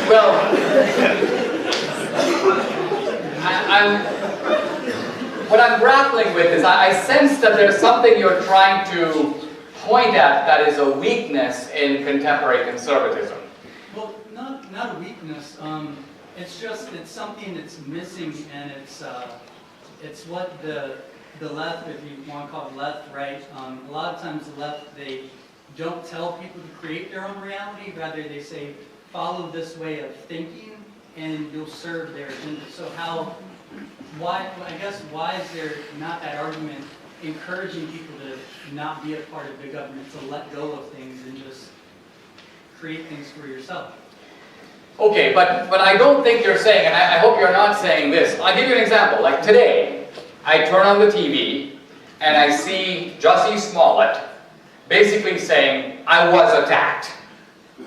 well, what I'm grappling with is I sense that there's something you're trying to point at that is a weakness in contemporary conservatism. Well, not a weakness. It's something that's missing, and it's what the left, if you want to call it left, right. A lot of times the left, they don't tell people to create their own reality. Rather, they say follow this way of thinking, and you'll serve their agenda. So why is there not that argument encouraging people to not be a part of the government, to let go of things and just create things for yourself? Okay, but I don't think you're saying, and I hope you're not saying this. I'll give you an example. Like today, I turn on the TV and I see Jussie Smollett basically saying, I was attacked.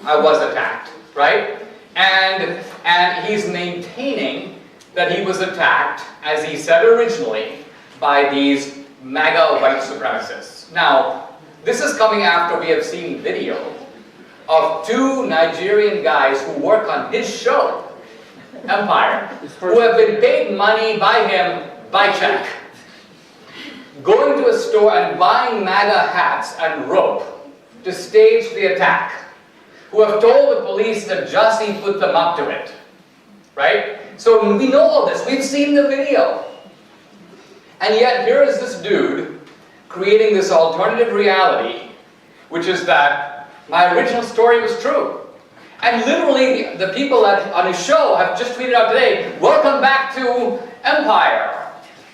I was attacked, right? And he's maintaining that he was attacked, as he said originally, by these MAGA white supremacists. Now, this is coming after we have seen video of 2 Nigerian guys who work on his show, Empire, who have been paid money by him by check, going to a store and buying MAGA hats and rope to stage the attack, who have told the police that Jussie put them up to it, right? So we know all this, we've seen the video. And yet here is this dude creating this alternative reality, which is that my original story was true. And literally, the people on his show have just tweeted out today, welcome back to Empire.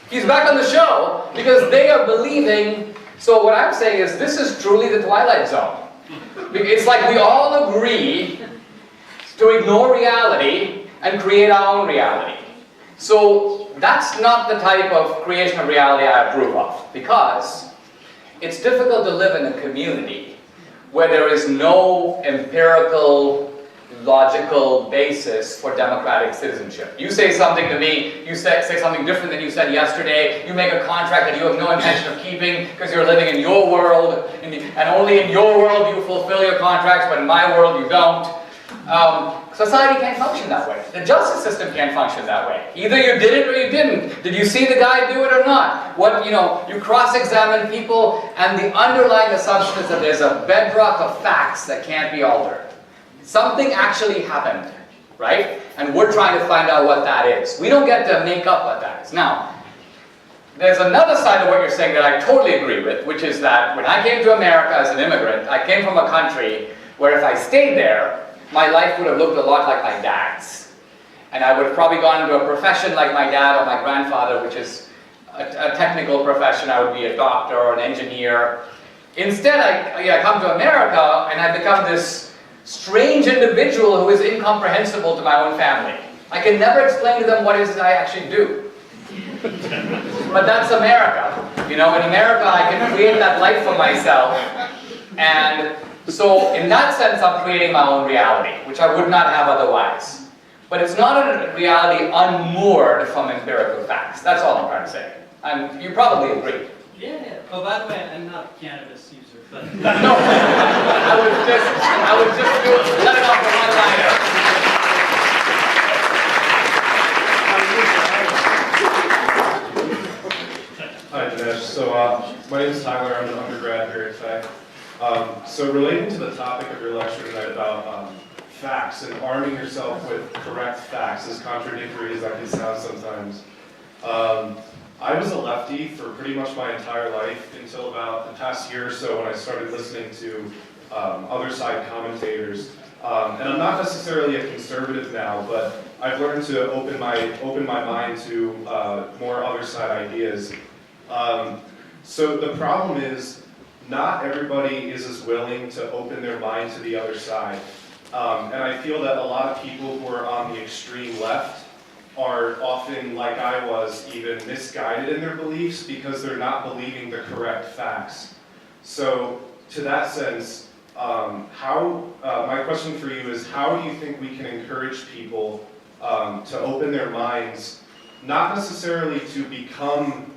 He's back on the show because they are believing. So what I'm saying is, this is truly the Twilight Zone. It's like we all agree to ignore reality and create our own reality. So that's not the type of creation of reality I approve of, because it's difficult to live in a community where there is no empirical, logical basis for democratic citizenship. You say something to me, you say something different than you said yesterday, you make a contract that you have no intention of keeping because you're living in your world, and only in your world you fulfill your contracts, but in my world you don't. Society can't function that way. The justice system can't function that way. Either you did it or you didn't. Did you see the guy do it or not? You cross-examine people, and the underlying assumption is that there's a bedrock of facts that can't be altered. Something actually happened, right? And we're trying to find out what that is. We don't get to make up what that is. Now, there's another side of what you're saying that I totally agree with, which is that when I came to America as an immigrant, I came from a country where if I stayed there, my life would have looked a lot like my dad's. And I would have probably gone into a profession like my dad or my grandfather, which is a technical profession. I would be a doctor or an engineer. Instead, I come to America and I become this strange individual who is incomprehensible to my own family. I can never explain to them what it is that I actually do. But that's America. In America I can create that life for myself. And so in that sense I'm creating my own reality, which I would not have otherwise. But it's not a reality unmoored from empirical facts. That's all I'm trying to say. And you probably agree. Yeah. Oh, by the way, I'm not a cannabis user, but... No, I would just let it off the one-liner. Hi Dinesh, so my name is Tyler, I'm an undergrad here at Tech. So relating to the topic of your lecture tonight about facts and arming yourself with correct facts, as contradictory as that can sound sometimes. I was a lefty for pretty much my entire life until about the past year or so when I started listening to other side commentators. And I'm not necessarily a conservative now, but I've learned to open my mind to more other side ideas. So the problem is, not everybody is as willing to open their mind to the other side. And I feel that a lot of people who are on the extreme left are often, like I was, even misguided in their beliefs because they're not believing the correct facts. So to that sense, my question for you is, how do you think we can encourage people to open their minds, not necessarily to become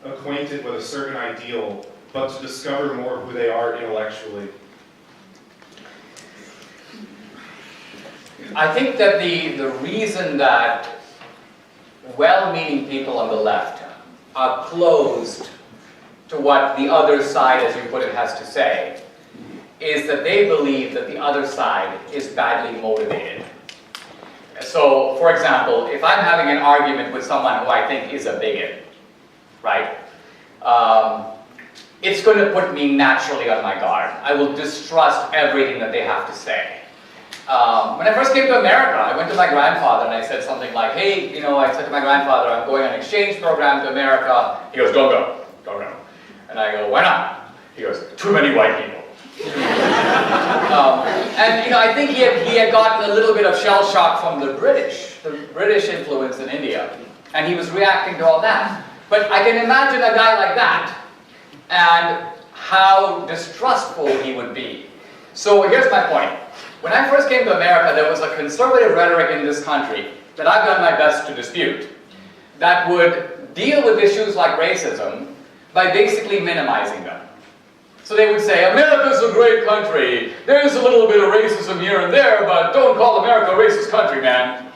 acquainted with a certain ideal, but to discover more who they are intellectually? I think that the reason that well-meaning people on the left are closed to what the other side, as you put it, has to say, is that they believe that the other side is badly motivated. So, for example, if I'm having an argument with someone who I think is a bigot, right? It's going to put me naturally on my guard. I will distrust everything that they have to say. When I first came to America, I went to my grandfather and I said something like, hey, I said to my grandfather, I'm going on an exchange program to America. He goes, don't go, don't go. And I go, why not? He goes, too many white people. I think he had gotten a little bit of shell shock from the British influence in India. And he was reacting to all that. But I can imagine a guy like that and how distrustful he would be. So here's my point. When I first came to America, there was a conservative rhetoric in this country that I've done my best to dispute that would deal with issues like racism by basically minimizing them. So they would say, America's a great country. There's a little bit of racism here and there, but don't call America a racist country, man.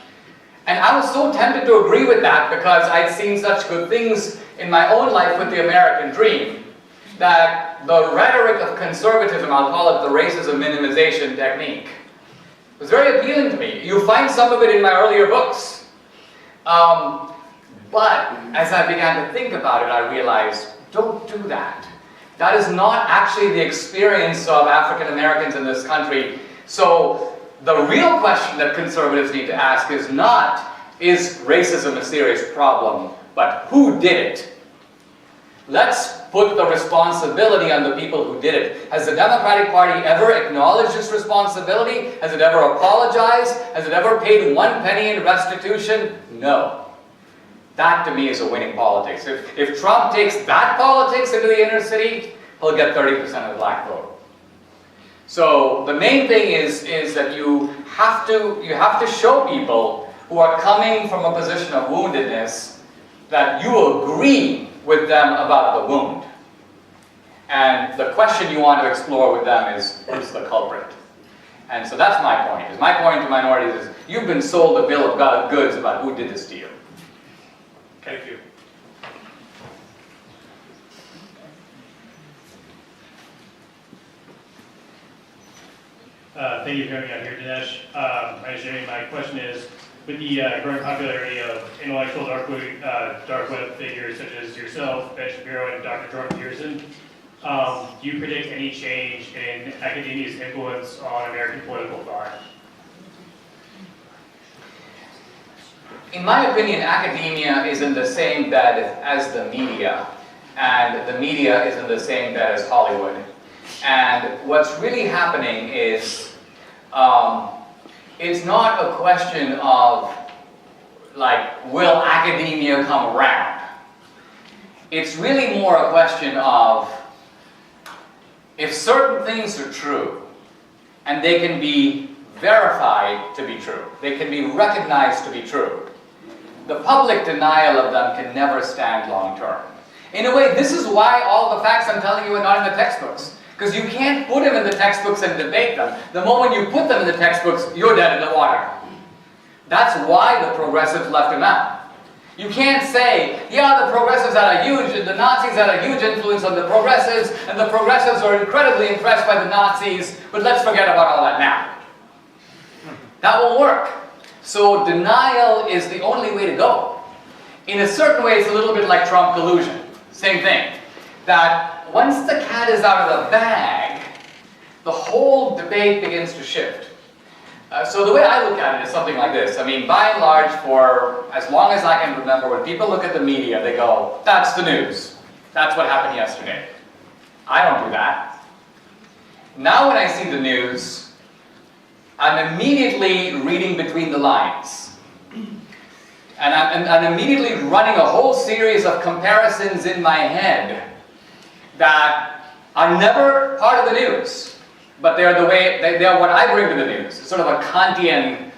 And I was so tempted to agree with that because I'd seen such good things in my own life with the American dream that the rhetoric of conservatism, I'll call it the racism minimization technique, was very appealing to me. You find some of it in my earlier books. But as I began to think about it, I realized, don't do that. That is not actually the experience of African Americans in this country. So the real question that conservatives need to ask is not, is racism a serious problem, but who did it? Let's put the responsibility on the people who did it. Has the Democratic Party ever acknowledged its responsibility? Has it ever apologized? Has it ever paid 1 penny in restitution? No. That to me is a winning politics. If Trump takes that politics into the inner city, he'll get 30% of the black vote. So the main thing is that you have to show people who are coming from a position of woundedness that you agree with them about the wound. And the question you want to explore with them is, who's the culprit? And so that's my point. My point to minorities is you've been sold a bill of goods about who did this to you. Thank you. Thank you for having me out here, Dinesh. My name is Jamie. My question is, with the growing popularity of intellectual dark web figures such as yourself, Ben Shapiro, and Dr. Jordan Peterson, do you predict any change in academia's influence on American political thought? In my opinion, academia is in the same bed as the media, and the media is in the same bed as Hollywood. And what's really happening is, it's not a question of, like, will academia come around? It's really more a question of, if certain things are true, and they can be verified to be true, they can be recognized to be true, the public denial of them can never stand long term. In a way, this is why all the facts I'm telling you are not in the textbooks. Because you can't put them in the textbooks and debate them. The moment you put them in the textbooks, you're dead in the water. That's why the progressives left them out. You can't say, yeah, the progressives had a huge, the Nazis had a huge influence on the progressives, and the progressives are incredibly impressed by the Nazis, but let's forget about all that now. That won't work. So denial is the only way to go. In a certain way, it's a little bit like Trump collusion. Same thing. That once the cat is out of the bag, the whole debate begins to shift. So the way I look at it is something like this. I mean, by and large, for as long as I can remember, when people look at the media, they go, that's the news. That's what happened yesterday. I don't do that. Now when I see the news, I'm immediately reading between the lines. And I'm immediately running a whole series of comparisons in my head that are never part of the news, but they're what I bring to the news. It's sort of a Kantian,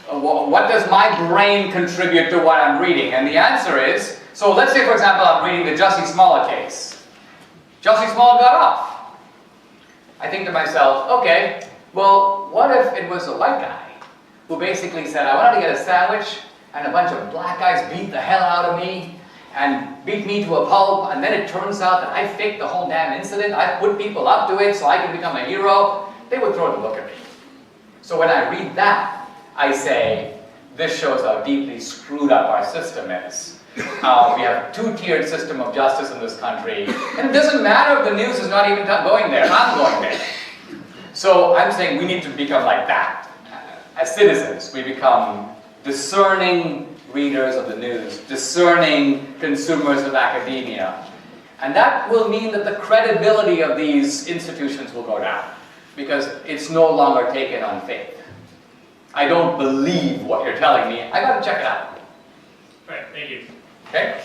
what does my brain contribute to what I'm reading? And the answer is, so let's say for example I'm reading the Jussie Smollett case. Jussie Smollett got off. I think to myself, okay, well, what if it was a white guy who basically said, I wanted to get a sandwich and a bunch of black guys beat the hell out of me and beat me to a pulp, and then it turns out that I faked the whole damn incident, I put people up to it so I could become a hero, they would throw the book at me. So when I read that, I say, this shows how deeply screwed up our system is. We have a two-tiered system of justice in this country, and it doesn't matter if the news is not even going there, I'm going there. So I'm saying we need to become like that. As citizens, we become discerning readers of the news, discerning consumers of academia. And that will mean that the credibility of these institutions will go down, because it's no longer taken on faith. I don't believe what you're telling me, I gotta check it out. Right, thank you. Okay?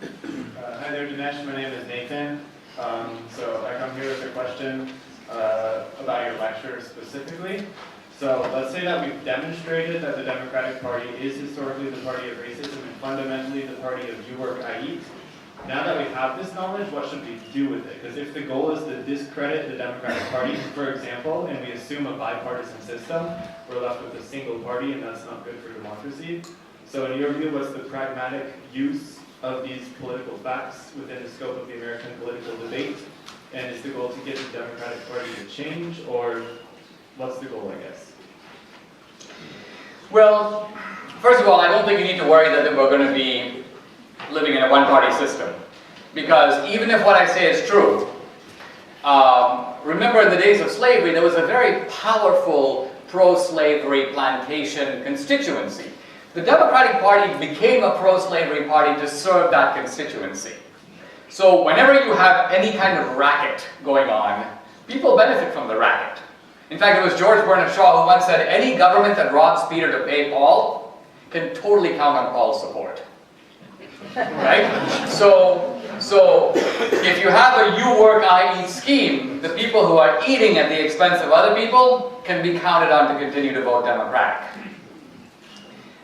Hi there, Dinesh. My name is Nathan. So I come here with a question about your lecture specifically. So let's say that we've demonstrated that the Democratic Party is historically the party of racism and fundamentally the party of you work, I eat. Now that we have this knowledge, what should we do with it? Because if the goal is to discredit the Democratic Party, for example, and we assume a bipartisan system, we're left with a single party, and that's not good for democracy. So in your view, what's the pragmatic use of these political facts within the scope of the American political debate? And is the goal to get the Democratic Party to change, or what's the goal, I guess? Well, first of all, I don't think you need to worry that we're going to be living in a one-party system. Because even if what I say is true, remember in the days of slavery, there was a very powerful pro-slavery plantation constituency. The Democratic Party became a pro-slavery party to serve that constituency. So whenever you have any kind of racket going on, people benefit from the racket. In fact, it was George Bernard Shaw who once said, any government that robs Peter to pay Paul can totally count on Paul's support. Right? So if you have a you work, I eat scheme, the people who are eating at the expense of other people can be counted on to continue to vote Democratic.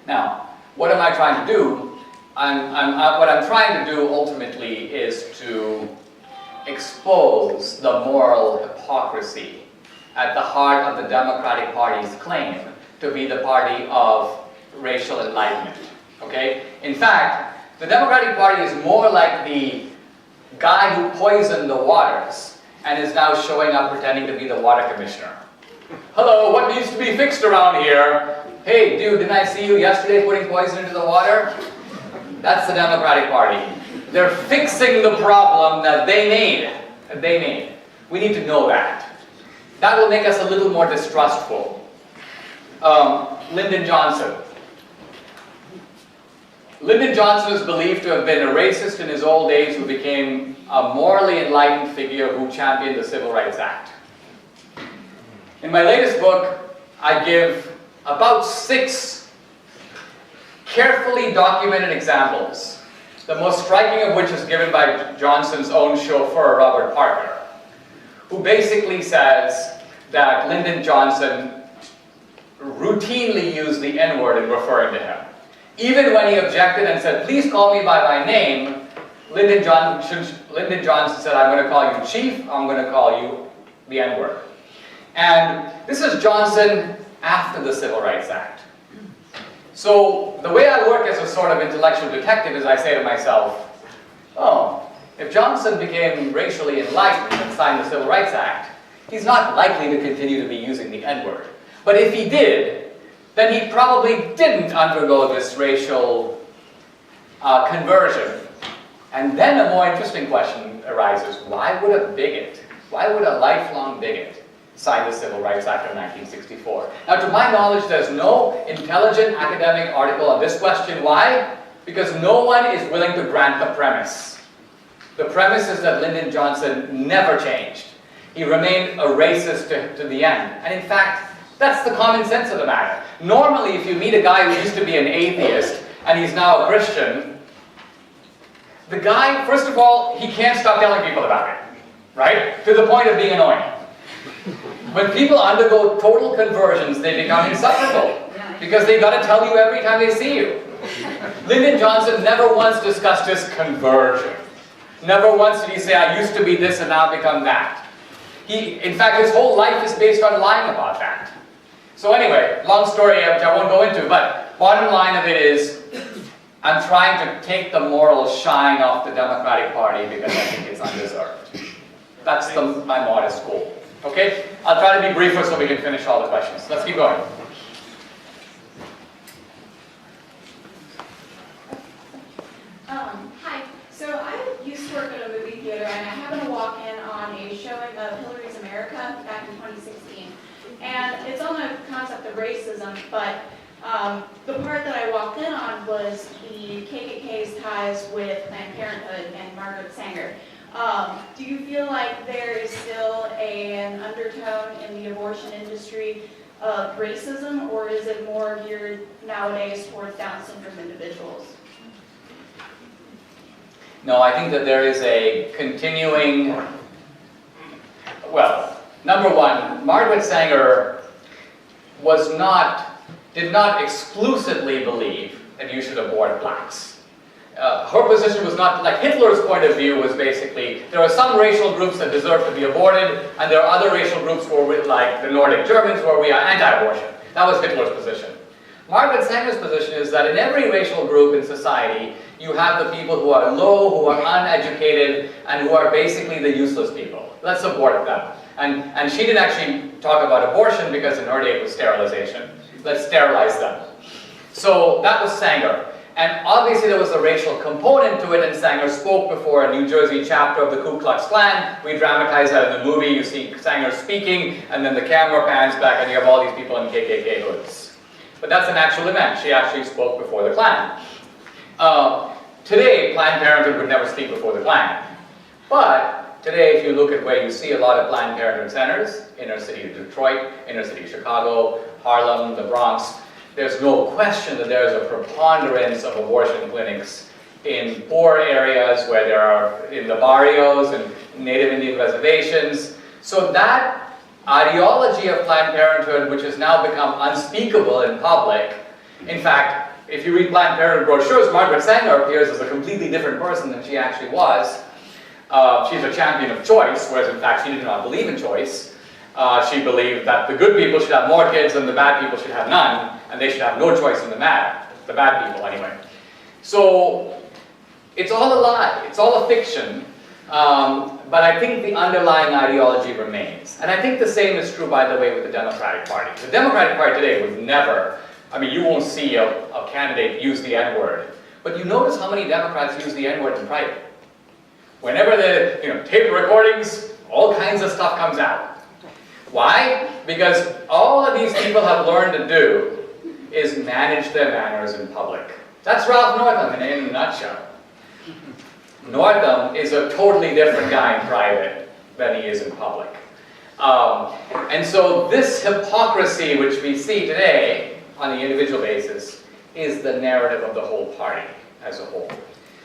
Now, what am I trying to do? What I'm trying to do ultimately is to expose the moral hypocrisy at the heart of the Democratic Party's claim to be the party of racial enlightenment. Okay? In fact, the Democratic Party is more like the guy who poisoned the waters and is now showing up pretending to be the water commissioner. Hello, what needs to be fixed around here? Hey, dude, didn't I see you yesterday putting poison into the water? That's the Democratic Party. They're fixing the problem that they made. We need to know that. That will make us a little more distrustful. Lyndon Johnson. Lyndon Johnson is believed to have been a racist in his old age who became a morally enlightened figure who championed the Civil Rights Act. In my latest book, I give about 6 carefully documented examples, the most striking of which is given by Johnson's own chauffeur, Robert Parker, who basically says that Lyndon Johnson routinely used the N-word in referring to him. Even when he objected and said, please call me by my name, Lyndon Johnson said, I'm going to call you Chief, I'm going to call you the N-word. And this is Johnson after the Civil Rights Act. So the way I work as a sort of intellectual detective is I say to myself, oh, if Johnson became racially enlightened and signed the Civil Rights Act, he's not likely to continue to be using the N-word. But if he did, then he probably didn't undergo this racial conversion. And then a more interesting question arises. Why would a bigot, why would a lifelong bigot sign the Civil Rights Act of 1964? Now, to my knowledge, there's no intelligent academic article on this question. Why? Because no one is willing to grant the premise. The premise is that Lyndon Johnson never changed. He remained a racist to the end. And in fact, that's the common sense of the matter. Normally, if you meet a guy who used to be an atheist and he's now a Christian, the guy, first of all, he can't stop telling people about it, right? To the point of being annoying. When people undergo total conversions, they become insufferable because they got to tell you every time they see you. Lyndon Johnson never once discussed his conversion. Never once did he say, I used to be this and now become that. In fact, his whole life is based on lying about that. So anyway, long story which I won't go into, but bottom line of it is, I'm trying to take the moral shine off the Democratic Party because I think it's undeserved. That's my modest goal. Okay? I'll try to be briefer so we can finish all the questions. Let's keep going. Hi. So I used to work at a movie theater, and I happened to walk in on a showing of Hillary's America back in 2016. And it's on the concept of racism, but the part that I walked in on was the KKK's ties with Planned Parenthood and Margaret Sanger. Do you feel like there is still an undertone in the abortion industry of racism, or is it more geared nowadays towards Down syndrome individuals? No, I think that there is a continuing, well, number one, Margaret Sanger did not exclusively believe that you should abort blacks. Her position was not, like Hitler's point of view was basically, there are some racial groups that deserve to be aborted, and there are other racial groups where we, like the Nordic Germans, where we are anti-abortion. That was Hitler's position. Margaret Sanger's position is that in every racial group in society, you have the people who are low, who are uneducated, and who are basically the useless people. Let's abort them. And she didn't actually talk about abortion because in her day it was sterilization. Let's sterilize them. So that was Sanger. And obviously there was a racial component to it, and Sanger spoke before a New Jersey chapter of the Ku Klux Klan. We dramatize that in the movie. You see Sanger speaking, and then the camera pans back, and you have all these people in KKK hoods. But that's an actual event. She actually spoke before the Klan. Today, Planned Parenthood would never speak before the Klan. But today, if you look at where you see a lot of Planned Parenthood centers, inner city of Detroit, inner city of Chicago, Harlem, the Bronx, there's no question that there is a preponderance of abortion clinics in poor areas where there are in the barrios and Native Indian reservations. So that ideology of Planned Parenthood, which has now become unspeakable in public, in fact, if you read Planned Parenthood brochures, Margaret Sanger appears as a completely different person than she actually was. She's a champion of choice, whereas in fact she did not believe in choice. She believed that the good people should have more kids and the bad people should have none, and they should have no choice in the bad people anyway. So it's all a lie, it's all a fiction, but I think the underlying ideology remains. And I think the same is true, by the way, with the Democratic Party. The Democratic Party today would never, I mean, you won't see a candidate use the N-word, but you notice how many Democrats use the N-word in private. Whenever the tape recordings, all kinds of stuff comes out. Why? Because all of these people have learned to do is manage their manners in public. That's Ralph Northam in a nutshell. Northam is a totally different guy in private than he is in public. And so this hypocrisy which we see today on the individual basis is the narrative of the whole party as a whole.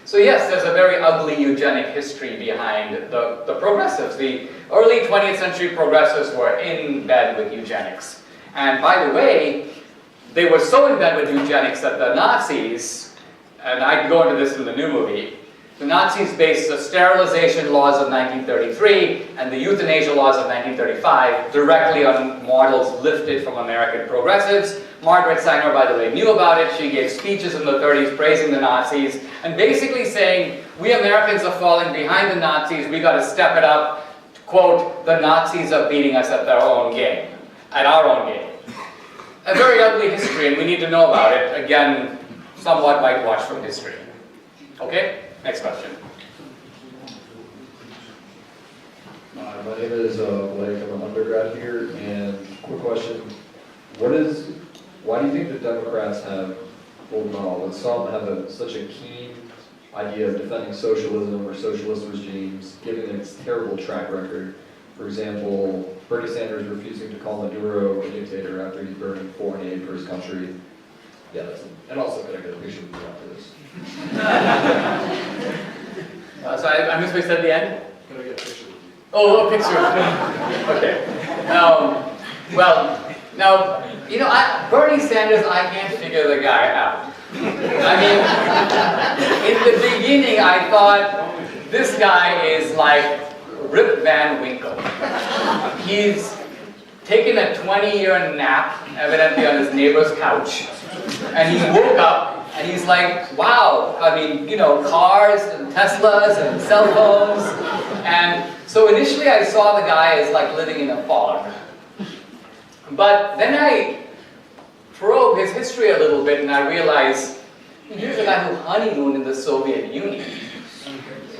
So yes, there's a very ugly eugenic history behind the progressives. The early 20th century progressives were in bed with eugenics. And by the way, they were so in bed with eugenics that the Nazis, and I go into this in the new movie, the Nazis based the sterilization laws of 1933 and the euthanasia laws of 1935 directly on models lifted from American progressives. Margaret Sanger, by the way, knew about it. She gave speeches in the 30s praising the Nazis and basically saying, we Americans are falling behind the Nazis, we got to step it up. Quote, the Nazis are beating us at their own game, at our own game. A very ugly history, and we need to know about it. Again, somewhat whitewashed from history. Okay? Next question. My name is Blake. I'm an undergrad here, and quick question: why do you think the Democrats have, well, not all, but some have such a keen idea of defending socialism or socialist regimes, given its terrible track record? For example, Bernie Sanders refusing to call Maduro a dictator after he's burning foreign aid for his country. Yeah, and also could I get a picture of you after this? So I missed what you said at the end? Can I get a picture of you? Oh, a picture of me. Okay. Well, now, Bernie Sanders, I can't figure the guy out. I mean, in the beginning, I thought, this guy is like Rip Van Winkle. He's taken a 20-year nap, evidently on his neighbor's couch, and he woke up, and he's like, wow, I mean, cars and Teslas and cell phones. And so initially I saw the guy as like living in a fog. But then I probe his history a little bit and I realized, here's a guy who honeymooned in the Soviet Union.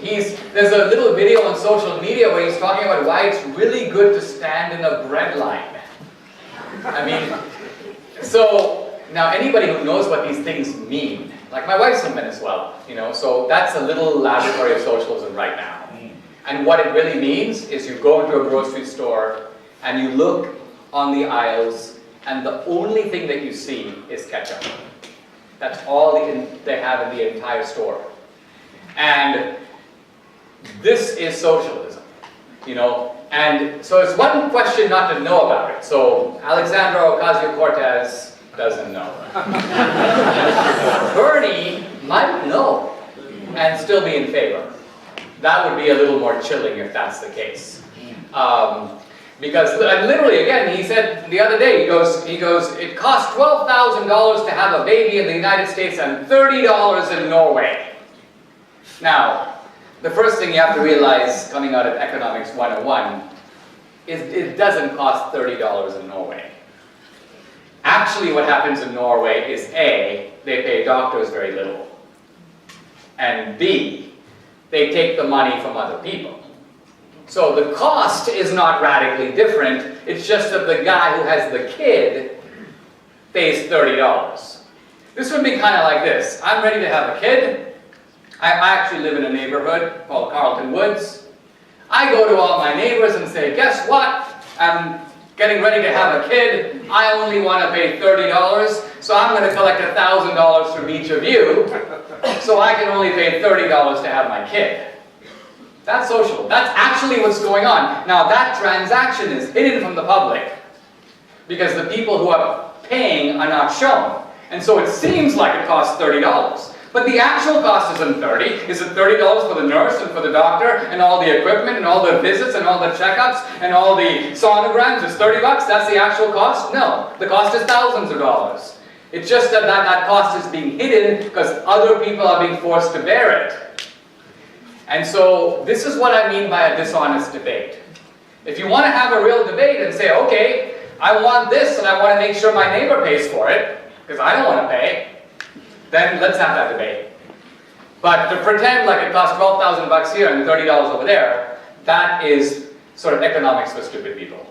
There's a little video on social media where he's talking about why it's really good to stand in a bread line. I mean, so now anybody who knows what these things mean, like my wife's from Venezuela, so that's a little laboratory of socialism right now. And what it really means is you go into a grocery store and you look on the aisles and the only thing that you see is ketchup. That's all they have in the entire store. And this is socialism, and so it's one question not to know about it. So Alexandra Ocasio-Cortez doesn't know. Bernie might know and still be in favor. That would be a little more chilling if that's the case. Because literally, again, he said the other day, he goes, it costs $12,000 to have a baby in the United States and $30 in Norway. Now, the first thing you have to realize coming out of Economics 101 is it doesn't cost $30 in Norway. Actually, what happens in Norway is A, they pay doctors very little, and B, they take the money from other people. So the cost is not radically different, it's just that the guy who has the kid pays $30. This would be kind of like this. I'm ready to have a kid. I actually live in a neighborhood called Carlton Woods. I go to all my neighbors and say, guess what? I'm getting ready to have a kid. I only want to pay $30, so I'm going to collect $1,000 from each of you, so I can only pay $30 to have my kid. That's social. That's actually what's going on. Now that transaction is hidden from the public because the people who are paying are not shown. And so it seems like it costs $30. But the actual cost isn't 30. Is it $30 for the nurse and for the doctor and all the equipment and all the visits and all the checkups and all the sonograms? Is 30 bucks? That's the actual cost? No. The cost is thousands of dollars. It's just that that cost is being hidden because other people are being forced to bear it. And so this is what I mean by a dishonest debate. If you want to have a real debate and say, okay, I want this and I want to make sure my neighbor pays for it because I don't want to pay, then let's have that debate. But to pretend like it costs 12,000 bucks here and $30 over there, that is sort of economics for stupid people.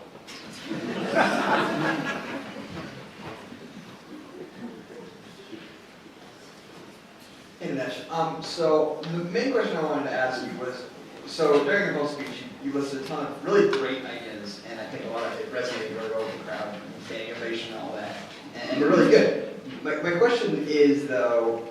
Hey Dinesh, so the main question I wanted to ask you was, so during your whole speech, you listed a ton of really great ideas, and I think a lot of it resonated very well with the crowd, and innovation and all that, and they're really good. My question is, though,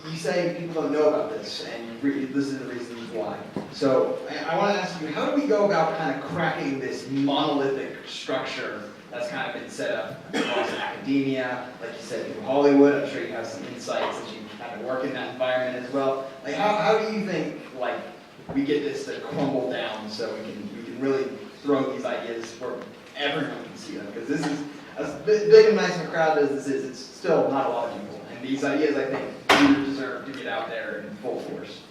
you say people don't know about this, and this is the reasons why. So I want to ask you, how do we go about kind of cracking this monolithic structure that's kind of been set up across academia, like you said, through Hollywood? I'm sure you have some insights that you kind of work in that environment as well. Like, how do you think, like, we get this to crumble down so we can really throw these ideas where everyone can see them? Because this is, as big and nice of a crowd as this is, it's still not a lot of people. And these ideas, I think, do deserve to get out there in full force.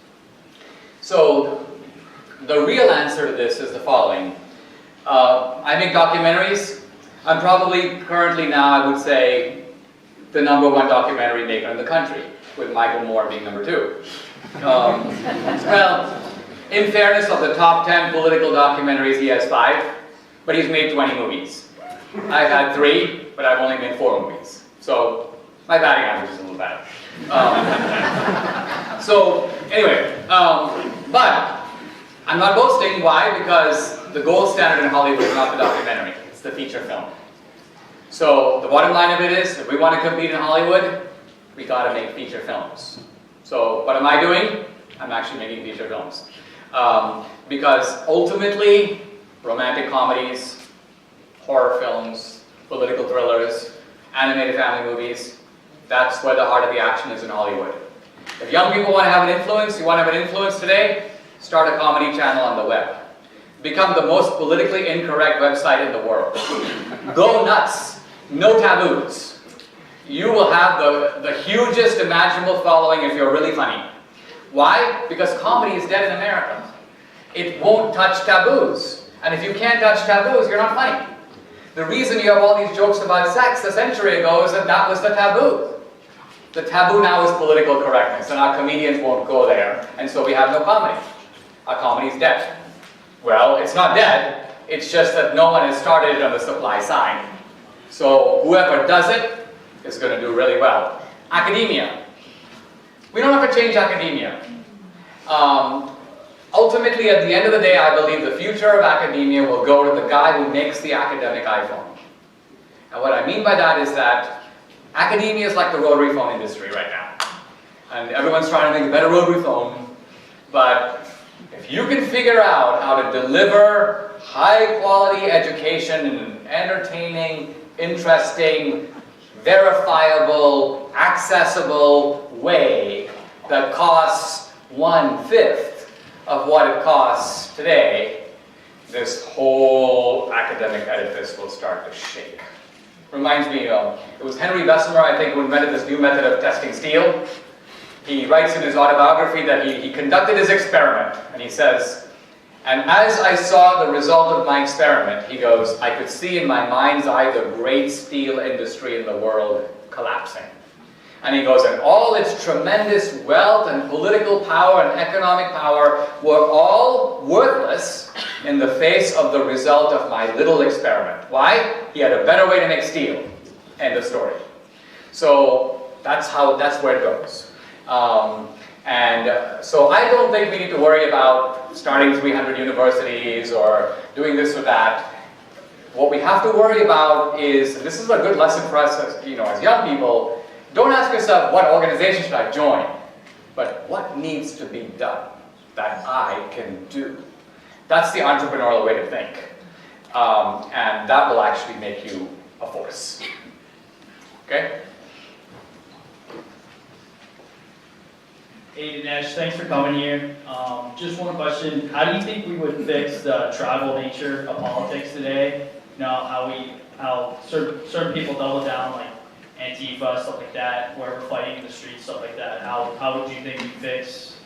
So the real answer to this is the following. I make documentaries. I'm probably currently now, I would say, the #1 documentary maker in the country, with Michael Moore being #2. Well, in fairness, of the top 10 political documentaries, he has 5, but he's made 20 movies. I've had 3, but I've only made 4 movies. So my batting average is a little better. So anyway, but I'm not boasting. Why? Because the gold standard in Hollywood is not the documentary, it's the feature film. So the bottom line of it is, if we want to compete in Hollywood, we got to make feature films. So what am I doing? I'm actually making feature films. Because ultimately, romantic comedies, horror films, political thrillers, animated family movies, that's where the heart of the action is in Hollywood. If young people want to have an influence, you want to have an influence today, start a comedy channel on the web. Become the most politically incorrect website in the world. Go nuts. No taboos. You will have the hugest imaginable following if you're really funny. Why? Because comedy is dead in America. It won't touch taboos. And if you can't touch taboos, you're not funny. The reason you have all these jokes about sex a century ago is that that was the taboo. The taboo now is political correctness, and our comedians won't go there, and so we have no comedy. Our comedy's dead. Well, it's not dead, it's just that no one has started it on the supply side. So whoever does it is going to do really well. Academia. We don't have to change academia. Ultimately, at the end of the day, I believe the future of academia will go to the guy who makes the academic iPhone. And what I mean by that is that academia is like the rotary phone industry right now. And everyone's trying to make a better rotary phone, but if you can figure out how to deliver high-quality education in an entertaining, interesting, verifiable, accessible way that costs 1/5 of what it costs today, this whole academic edifice will start to shake. Reminds me of, it was Henry Bessemer, I think, who invented this new method of testing steel. He writes in his autobiography that he conducted his experiment, and he says, and as I saw the result of my experiment, he goes, I could see in my mind's eye the great steel industry in the world collapsing. And he goes, and all its tremendous wealth and political power and economic power were all worthless in the face of the result of my little experiment. Why? He had a better way to make steel. End of story. So that's where it goes. So I don't think we need to worry about starting 300 universities or doing this or that. What we have to worry about is, and this is a good lesson for us as young people, don't ask yourself, what organization should I join? But what needs to be done that I can do? That's the entrepreneurial way to think. And that will actually make you a force. Okay? Hey Dinesh, thanks for coming here. Just one question. How do you think we would fix the tribal nature of politics today? You know, how certain people double down, like Antifa, stuff like that, where we're fighting in the streets, stuff like that. How would you think we fix